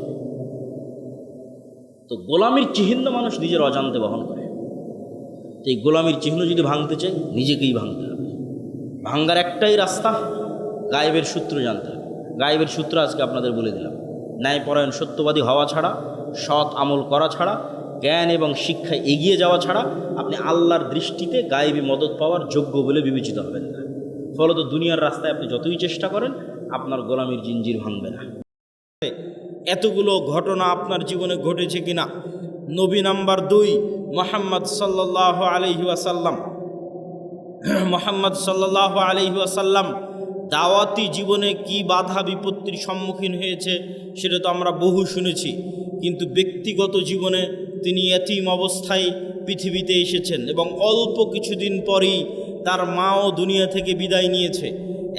তো গোলামির চিহ্ন মানুষ নিজের অজান্তে বহন করে। তো এই গোলামির চিহ্ন যদি ভাঙতে চাই নিজেকেই ভাঙতে হবে। ভাঙ্গার একটাই রাস্তা, গায়েবের সূত্র জানতে হবে। গায়েবের সূত্র আজকে আপনাদের বলে দিলাম। ন্যায়পরায়ণ সত্যবাদী হওয়া ছাড়া, সৎ আমল করা ছাড়া, জ্ঞান এবং শিক্ষায় এগিয়ে যাওয়া ছাড়া আপনি আল্লাহর দৃষ্টিতে গায়েবী মদত পাওয়ার যোগ্য বলে বিবেচিত হবেন না। ফলত দুনিয়ার রাস্তায় আপনি যতই চেষ্টা করেন আপনার গোলামির জিঞ্জির ভাঙবে না। এতগুলো ঘটনা আপনার জীবনে ঘটেছে কিনা? নবী নাম্বার 2 মুহাম্মদ সাল্লাল্লাহু আলাইহি ওয়াসাল্লাম। মুহাম্মদ সাল্লাল্লাহু আলাইহি ওয়াসাল্লাম দাওয়াতি জীবনে কি বাধা বিপত্তির সম্মুখীন হয়েছে সেটা তো আমরা বহু শুনেছি, কিন্তু ব্যক্তিগত জীবনে তিনি এতিম অবস্থায় পৃথিবীতে এসেছেন এবং অল্প কিছুদিন পরেই তার মাও দুনিয়া থেকে বিদায় নিয়েছে।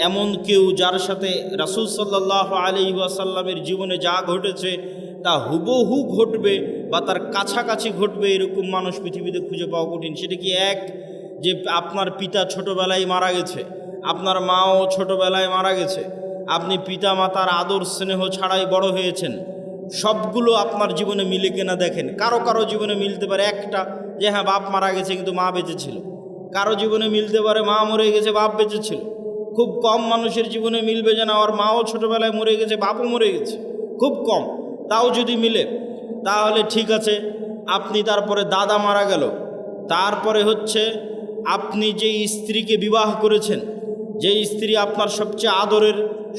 এমন কেউ যার সাথে রাসূল সাল্লাল্লাহু আলাইহি ওয়াসাল্লামের জীবনে যা ঘটেছে তা হুবহু ঘটবে বা তার কাছাকাছি ঘটবে এরকম মানুষ পৃথিবীতে খুঁজে পাওয়া কঠিন। সেটা কি এক, যে আপনার পিতা ছোটোবেলায় মারা গেছে, আপনার মাও ছোটোবেলায় মারা গেছে, আপনি পিতা মাতার আদর স্নেহ ছাড়াই বড় হয়েছেন, সবগুলো আপনার জীবনে মিলে কিনা দেখেন। কারো কারো জীবনে মিলতে পারে একটা, যে হ্যাঁ বাপ মারা গেছে কিন্তু মা বেঁচে ছিল। কারো জীবনে মিলতে পারে মা মরে গেছে বাপ বেঁচে ছিল। খুব কম মানুষের জীবনে মিলবে যে না ওর মাও ছোটোবেলায় মরে গেছে বাপও মরে গেছে, খুব কম। তাও যদি মিলে তাহলে ঠিক আছে। আপনি তারপরে দাদা মারা গেল, তারপরে হচ্ছে আপনি যেই স্ত্রীকে বিবাহ করেছেন, যেই স্ত্রী আপনার সবচেয়ে আদরের,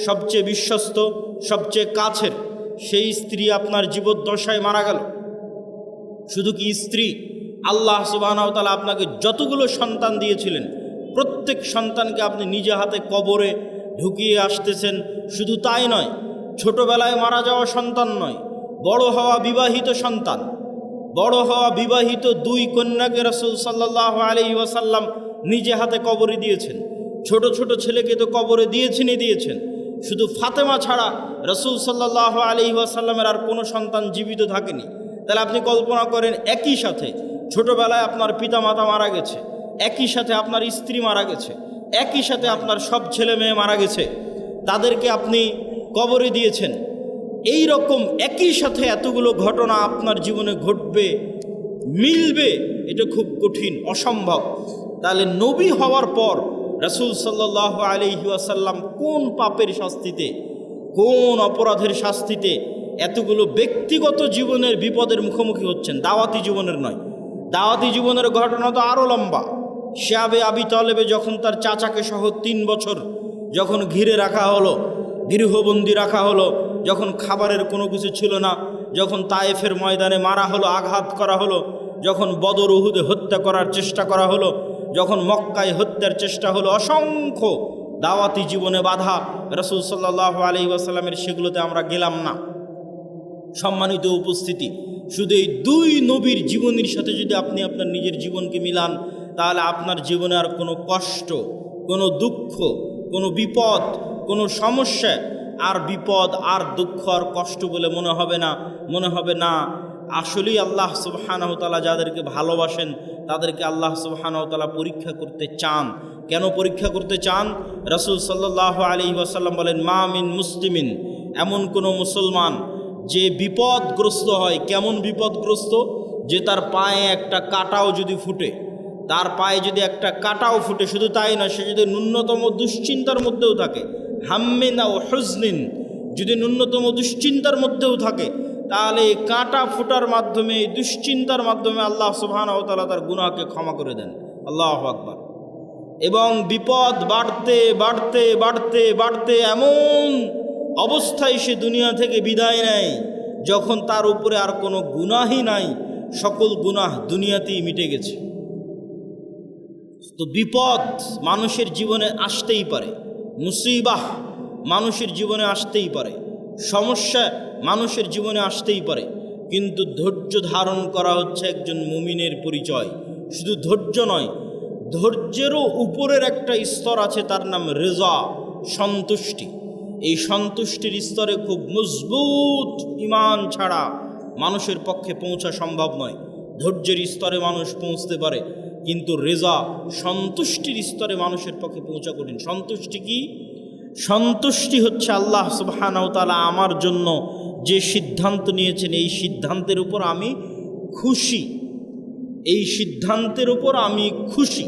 সবচেয়ে বিশ্বস্ত, সবচেয়ে কাছের, সেই স্ত্রী আপনার জীবদ্দশায় মারা গেল। শুধু কি স্ত্রী, আল্লাহ সুবহানাহু ওয়া তাআলা আপনাকে যতগুলো সন্তান দিয়েছিলেন প্রত্যেক সন্তানকে আপনি নিজে হাতে কবরে ঢুকিয়ে আসতেছেন। শুধু তাই নয়, ছোটবেলায় মারা যাওয়া সন্তান নয়, বড় হওয়া বিবাহিত সন্তান, বড় হওয়া বিবাহিত 2 কন্যাকে রাসূল সাল্লাল্লাহু আলাইহি ওয়াসাল্লাম নিজে হাতে কবরে দিয়েছেন। ছোট ছোট ছেলেকে তো কবরে দিয়েছেন। শুধু ফাতেমা ছাড়া রাসূল সাল্লাল্লাহু আলাইহি ওয়াসাল্লামের আর কোনো সন্তান জীবিত থাকেনি। তাহলে আপনি কল্পনা করেন, একই সাথে ছোটবেলায় আপনার পিতা মাতা মারা গেছে, একই সাথে আপনার স্ত্রী মারা গেছে, একই সাথে আপনার সব ছেলে মেয়ে মারা গেছে, তাদেরকে আপনি কবরে দিয়েছেন। এই রকম একই সাথে এতগুলো ঘটনা আপনার জীবনে ঘটবে, মিলবে, এটা খুব কঠিন, অসম্ভব। তাহলে নবী হওয়ার পর রাসূল সাল্লাল্লাহু আলাইহি ওয়াসাল্লাম কোন পাপের শাস্তিতে, কোন অপরাধের শাস্তিতে এতগুলো ব্যক্তিগত জীবনের বিপদের মুখোমুখি হচ্ছেন? দাওয়াতি জীবনের নয়। দাওয়াতি জীবনের ঘটনা তো আরও লম্বা। শিয়াবে আবি তালেবে যখন তার চাচাকে সহ 3 বছর যখন ঘিরে রাখা হলো, গৃহবন্দী রাখা হলো, যখন খাবারের কোনো কিছু ছিল না, যখন তায়েফের ময়দানে মারা হলো, আঘাত করা হলো, যখন বদর উহুদে হত্যা করার চেষ্টা করা হলো, যখন মক্কায় হত্যার চেষ্টা হলো, অসংখ্য দাওয়াতি জীবনে বাধা রাসূল সাল্লাল্লাহু আলাইহি ওয়াসাল্লামের, সেগুলোতে আমরা গেলাম না। সম্মানিত উপস্থিতি, শুধু এই 2 নবীর জীবনের সাথে যদি আপনি আপনার নিজের জীবনকে মিলান, তাহলে আপনার জীবনে আর কোনো কষ্ট, কোনো দুঃখ, কোনো বিপদ, কোনো সমস্যা, আর বিপদ আর দুঃখ আর কষ্ট বলে মনে হবে না। আসলেই আল্লাহ সুবহানাহু ওয়া তাআলা যাদেরকে ভালোবাসেন তাদেরকে আল্লাহ সুবহানাহু ওয়া তাআলা পরীক্ষা করতে চান। কেন পরীক্ষা করতে চান? রাসূল সাল্লাল্লাহু আলাইহি ওয়াসাল্লাম বলেন, মা মিন মুসলিমিন, এমন কোনো মুসলমান যে বিপদগ্রস্ত হয়। কেমন বিপদগ্রস্ত? যে তার পায়ে একটা কাঁটাও যদি ফুটে, তার পায়ে যদি একটা কাঁটাও ফুটে, শুধু তাই না, সে যদি ন্যূনতম দুশ্চিন্তার মধ্যেও থাকে, হাম্মিন ও হুজনিন, যদি ন্যূনতম দুশ্চিন্তার মধ্যেও থাকে, তাহলে এই কাঁটা ফুটার মাধ্যমে, এই দুশ্চিন্তার মাধ্যমে আল্লাহ সুবহানাহু ওয়া তাআলা তার গুনাহকে ক্ষমা করে দেন। আল্লাহু আকবার। এবং বিপদ বাড়তে বাড়তে বাড়তে বাড়তে এমন অবস্থায় সে দুনিয়া থেকে বিদায় নেয় যখন তার উপরে আর কোনো গুনাহই নাই, সকল গুনাহ দুনিয়াতেই মিটে গেছে। তো বিপদ মানুষের জীবনে আসতেই পারে, মুসিবাহ মানুষের জীবনে আসতেই পারে, সমস্যা মানুষের জীবনে আসতেই পারে, কিন্তু ধৈর্য ধারণ করা হচ্ছে একজন মুমিনের পরিচয়। শুধু ধৈর্য নয়, ধৈর্যেরও উপরের একটা স্তর আছে, তার নাম রেজা, সন্তুষ্টি। এই সন্তুষ্টির স্তরে খুব মজবুত ঈমান ছাড়া মানুষের পক্ষে পৌঁছা সম্ভব নয়। ধৈর্যের স্তরে মানুষ পৌঁছতে পারে, কিন্তু রেজা, সন্তুষ্টির স্তরে মানুষের পক্ষে পৌঁছা কঠিন। সন্তুষ্টি কি? সন্তুষ্টি হচ্ছে আল্লাহ সুবহানাহু ওয়া তাআলা আমার জন্য যে সিদ্ধান্ত নিয়েছেন, এই সিদ্ধান্তের উপর আমি খুশি। এই সিদ্ধান্তের উপর আমি খুশি।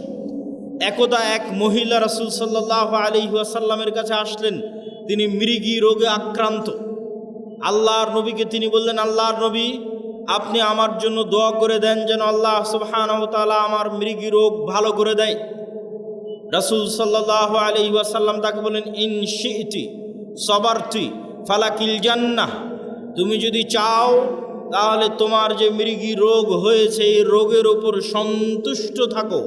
একদা এক মহিলা রাসূল সাল্লাল্লাহু আলাইহি ওয়াসাল্লামের কাছে আসলেন, তিনি মৃগী রোগে আক্রান্ত। আল্লাহর নবীকে তিনি বললেন, আল্লাহর নবী, আপনি আমার জন্য দোয়া করে দেন যেন আল্লাহ সুবহানাহু ওয়া তাআলা আমার মৃগী রোগ ভালো করে দেয়। রাসূল সাল্লাল্লাহু আলাইহি ওয়াসাল্লাম তাকে বলেন, ইন শি'তি সাবারতি ফালাকিল জান্নাহ, তুমি যদি চাও তাহলে তোমার যে মৃগী রোগ হয়েছে এই রোগের উপর সন্তুষ্ট থাকো,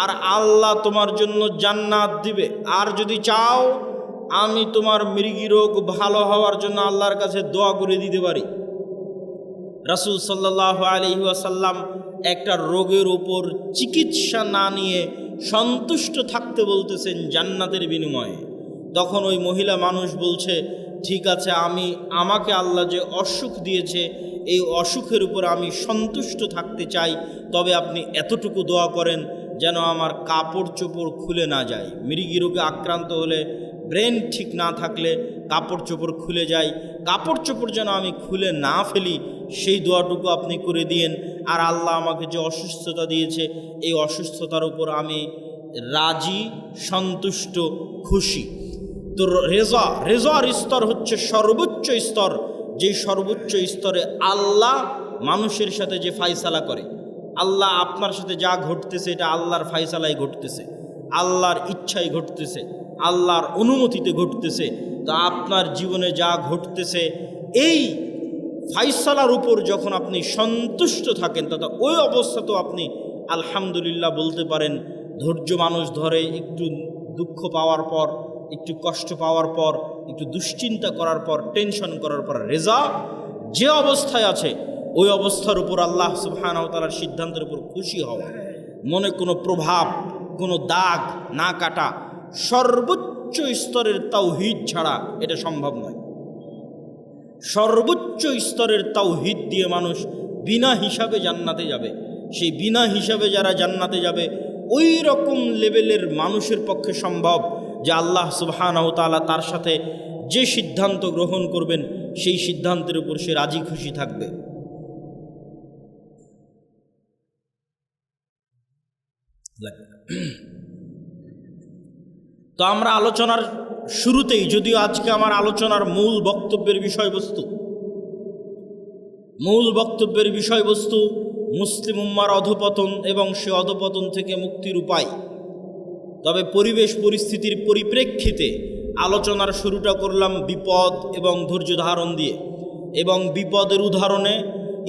আর আল্লাহ তোমার জন্য জান্নাত দিবে। আর যদি চাও আমি তোমার মৃগী রোগ ভালো হওয়ার জন্য আল্লাহর কাছে দোয়া করে দিতে পারি। রাসূল সাল্লাল্লাহু আলাইহি ওয়াসাল্লাম একটা রোগের উপর চিকিৎসা না নিয়ে সন্তুষ্ট থাকতে বলতেছেন জান্নাতের বিনিময়ে। তখন ওই মহিলা মানুষ বলছে, ঠিক আছে, আমাকে আল্লাহ যে অসুখ দিয়েছে এই অসুখের উপর আমি সন্তুষ্ট থাকতে চাই, তবে আপনি এতটুকু দোয়া করেন যেন আমার কাপড় চোপড় খুলে না যায়। মৃগী রোগে আক্রান্ত হলে, ব্রেন ঠিক না থাকলে কাপড় চোপড় খুলে যায়, কাপড় চোপড় যেন আমি খুলে না ফেলি, সেই দোয়াটুকু আপনি করে দিয়েন। আর আল্লাহ আমাকে যে অসুস্থতা দিয়েছে এই অসুস্থতার উপর আমি রাজি, সন্তুষ্ট, খুশি। তো রেজার স্তর হচ্ছে সর্বোচ্চ স্তর, যে সর্বোচ্চ স্তরে আল্লাহ মানুষের সাথে যে ফায়সালা করে, আল্লাহ আপনার সাথে যা ঘটতেছে এটা আল্লাহর ফায়সালায় ঘটতেছে, আল্লাহর ইচ্ছায় ঘটতেছে, আল্লাহর অনুমতিতে ঘটতেছে। তো আপনার জীবনে যা ঘটতেছে এই ফায়সালার উপর যখন আপনি সন্তুষ্ট থাকেন, তথা ওই অবস্থাতেও আপনি আলহামদুলিল্লাহ বলতে পারেন। ধৈর্য মানুষ ধরে, একটু দুঃখ পাওয়ার পর, একটু কষ্ট পাওয়ার পর, একটু দুশ্চিন্তা করার পর, টেনশন করার পর রেজা যে অবস্থায় আছে ওই অবস্থার উপর আল্লাহ সুবহানাহু ওয়া তাআলার সিদ্ধান্তের উপর খুশি হওয়া, মনে কোনো প্রভাব, কোনো দাগ না কাটা, সর্বোচ্চ স্তরের তাওহীদ ছাড়া এটা সম্ভব নয়। সর্বোচ্চ স্তরের তাওহীদ দিয়ে মানুষ বিনা হিসাবে জান্নাতে যাবে। সেই বিনা হিসাবে যারা জান্নাতে যাবে ওই রকম লেভেলের মানুষের পক্ষে সম্ভব যে আল্লাহ সুবহানাহু ওয়া তাআলা তার সাথে যে সিদ্ধান্ত গ্রহণ করবেন সেই সিদ্ধান্তের উপর সে রাজি খুশি থাকবে। তো আমরা আলোচনার শুরুতেই, যদিও আজকে আমার আলোচনার মূল বক্তব্যের বিষয়বস্তু মুসলিম উম্মার অধঃপতন এবং সে অধঃপতন থেকে মুক্তির উপায়, তবে পরিবেশ পরিস্থিতির পরিপ্রেক্ষিতে আলোচনার শুরুটা করলাম বিপদ এবং ধৈর্য ধারণ দিয়ে। এবং বিপদের উদাহরণে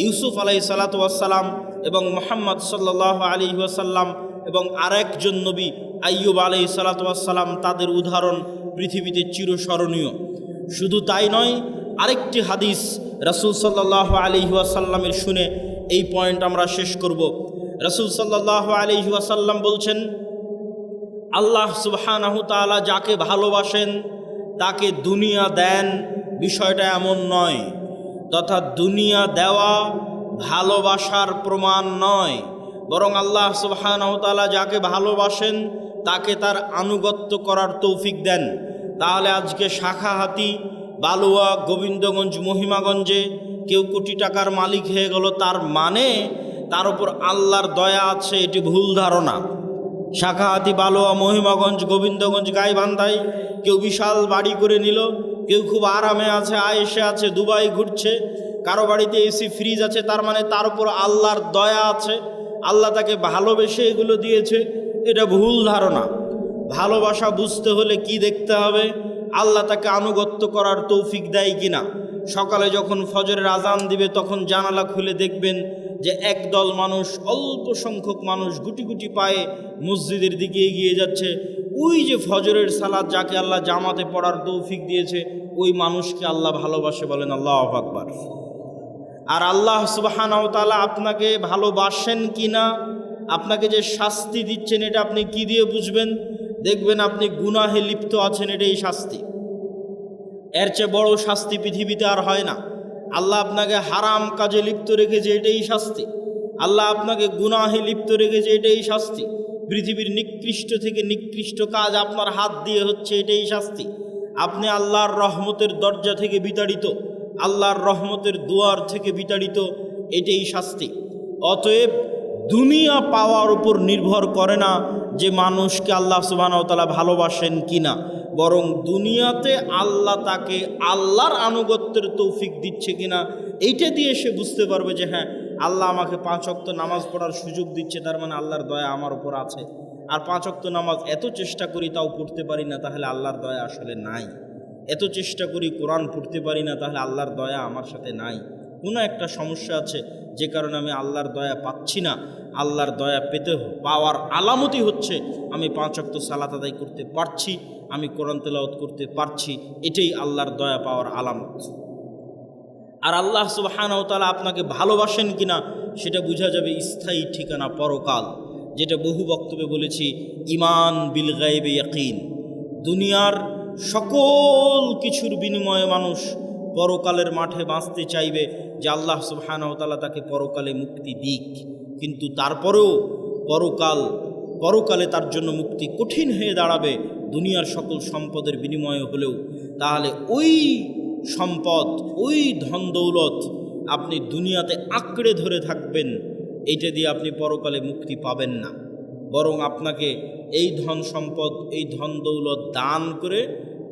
ইউসুফ আলাইহিস সালাতু ওয়াস সালাম এবং মুহাম্মদ সাল্লাল্লাহু আলাইহি ওয়াসাল্লাম এবং আরেকজন নবী আইয়ুব আলাইহিস সালাতু ওয়াস সালাম, তাদের উদাহরণ পৃথিবীতে চিরস্মরণীয়। শুধু তাই নয়, আরেকটি হাদিস রাসূল সাল্লাল্লাহু আলাইহি ওয়াসাল্লামের শুনে এই পয়েন্ট আমরা শেষ করব। রাসূল সাল্লাল্লাহু আলাইহি ওয়াসাল্লাম বলছেন, আল্লাহ সুবহানাহু তাআলা যাকে ভালোবাসেন তাকে দুনিয়া দেন, বিষয়টা এমন নয়। তথা দুনিয়া দেওয়া ভালোবাসার প্রমাণ নয়, বরং আল্লাহ সুবহানাহু তাআলা যাকে ভালোবাসেন তাকে তার আনুগত্য করার তৌফিক দেন। তাহলে আজকে শাখাহাতি, বালুয়া, গোবিন্দগঞ্জ, মহিমাগঞ্জে কেউ কোটি টাকার মালিক হয়ে গেল, তার মানে তার উপর আল্লাহর দয়া আছে, এটি ভুল ধারণা। শাখাহাতি, বালুয়া, মহিমাগঞ্জ, গোবিন্দগঞ্জ, গাইবান্ধায় কেউ বিশাল বাড়ি করে নিল, কেউ খুব আরামে আছে, আয়েশে আছে, দুবাই ঘুরছে, কারো বাড়িতে এসি ফ্রিজ আছে, তার মানে তার উপর আল্লাহর দয়া আছে, আল্লাহ তাকে ভালোবেসে এগুলো দিয়েছে। এটা ভুল ধারণা। ভালোবাসা বুঝতে হলে কি দেখতে হবে? আল্লাহ তাকে আনুগত্য করার তৌফিক দেয় কিনা। সকালে যখন ফজরের আজান দিবে তখন জানালা খুলে দেখবেন যে একদল মানুষ, অল্প সংখ্যক মানুষ গুটি গুটি পায়ে মসজিদের দিকে এগিয়ে যাচ্ছে। ওই যে ফজরের সালাত যাকে আল্লাহ জামাতে পড়ার তৌফিক দিয়েছে, ওই মানুষকে আল্লাহ ভালোবাসে, বলেন আল্লাহু আকবার। আর আল্লাহ সুবহানাহু ওয়া তাআলা আপনাকে ভালোবাসেন কিনা, আপনাকে যে শাস্তি দিচ্ছেন এটা আপনি কি দিয়ে বুঝবেন? দেখবেন আপনি গুনাহে লিপ্ত আছেন, এটাই শাস্তি। এর চেয়ে বড় শাস্তি পৃথিবীতে আর হয় না। আল্লাহ আপনাকে হারাম কাজে লিপ্ত রেখেছে, এটাই শাস্তি। আল্লাহ আপনাকে গুনাহে লিপ্ত রেখেছে, এটাই শাস্তি। পৃথিবীর নিকৃষ্ট থেকে নিকৃষ্ট কাজ আপনার হাত দিয়ে হচ্ছে, এটাই শাস্তি। আপনি আল্লাহর রহমতের দরজা থেকে বিতাড়িত, আল্লাহর রহমতের দুয়ার থেকে বিতাড়িত, এটাই শাস্তি। অতএব দুনিয়া পাওয়ার উপর নির্ভর করে না যে মানুষকে আল্লাহ সুবহানাহু ওয়া তাআলা ভালোবাসেন কিনা, বরং দুনিয়াতে আল্লাহ তাকে আল্লাহর আনুগত্যের তৌফিক দিচ্ছে কিনা এইটা দিয়ে সে বুঝতে পারবে যে হ্যাঁ, আল্লাহ আমাকে 5 ওয়াক্ত নামাজ পড়ার সুযোগ দিচ্ছে, তার মানে আল্লাহর দয়া আমার উপর আছে। আর 5 ওয়াক্ত নামাজ এত চেষ্টা করি তাও পড়তে পারি না, তাহলে আল্লাহর দয়া আসলে নাই। এত চেষ্টা করি কোরআন পড়তে পারি না, তাহলে আল্লাহর দয়া আমার সাথে নাই। কোনো একটা সমস্যা আছে যে কারণে আমি আল্লাহর দয়া পাচ্ছি না। আল্লাহর দয়া পাওয়ার আলামতই হচ্ছে আমি 5 ওয়াক্ত সালাত আদায় করতে পারছি, আমি কোরআন তেলাওয়াত করতে পারছি, এটাই আল্লাহর দয়া পাওয়ার আলামত। আর আল্লাহ সুবহানাহু ওয়া তাআলা আপনাকে ভালোবাসেন কিনা সেটা বোঝা যাবে স্থায়ী ঠিকানা পরকাল, যেটা বহু বক্তব্যে বলেছি, ঈমান বিল গায়বে ইয়াকিন। দুনিয়ার সকল কিছুর বিনিময়ে মানুষ পরকালের মাঠে বাঁচতে চাইবে যে আল্লাহ সুবহানাহু ওয়া তাআলা তাকে পরকালে মুক্তি দিক, কিন্তু তারপরেও পরকালে তার জন্য মুক্তি কঠিন হয়ে দাঁড়াবে দুনিয়ার সকল সম্পদের বিনিময়ে হলেও। তাহলে ওই সম্পদ, ওই ধন দৌলত আপনি দুনিয়াতে আঁকড়ে ধরে থাকবেন, এইটা দিয়ে আপনি পরকালে মুক্তি পাবেন না। বরং আপনাকে এই ধন সম্পদ, এই ধন দৌলত দান করে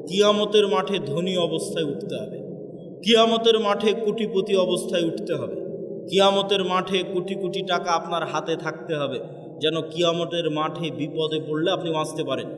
কিয়ামতের মাঠে ধনী অবস্থায় উঠতে হবে, কিয়ামতের মাঠে কোটিপতি অবস্থায় উঠতে হবে, কিয়ামতের মাঠে কোটি কোটি টাকা আপনার হাতে থাকতে হবে, যেন কিয়ামতের মাঠে বিপদে পড়লে আপনি বাঁচতে পারেন।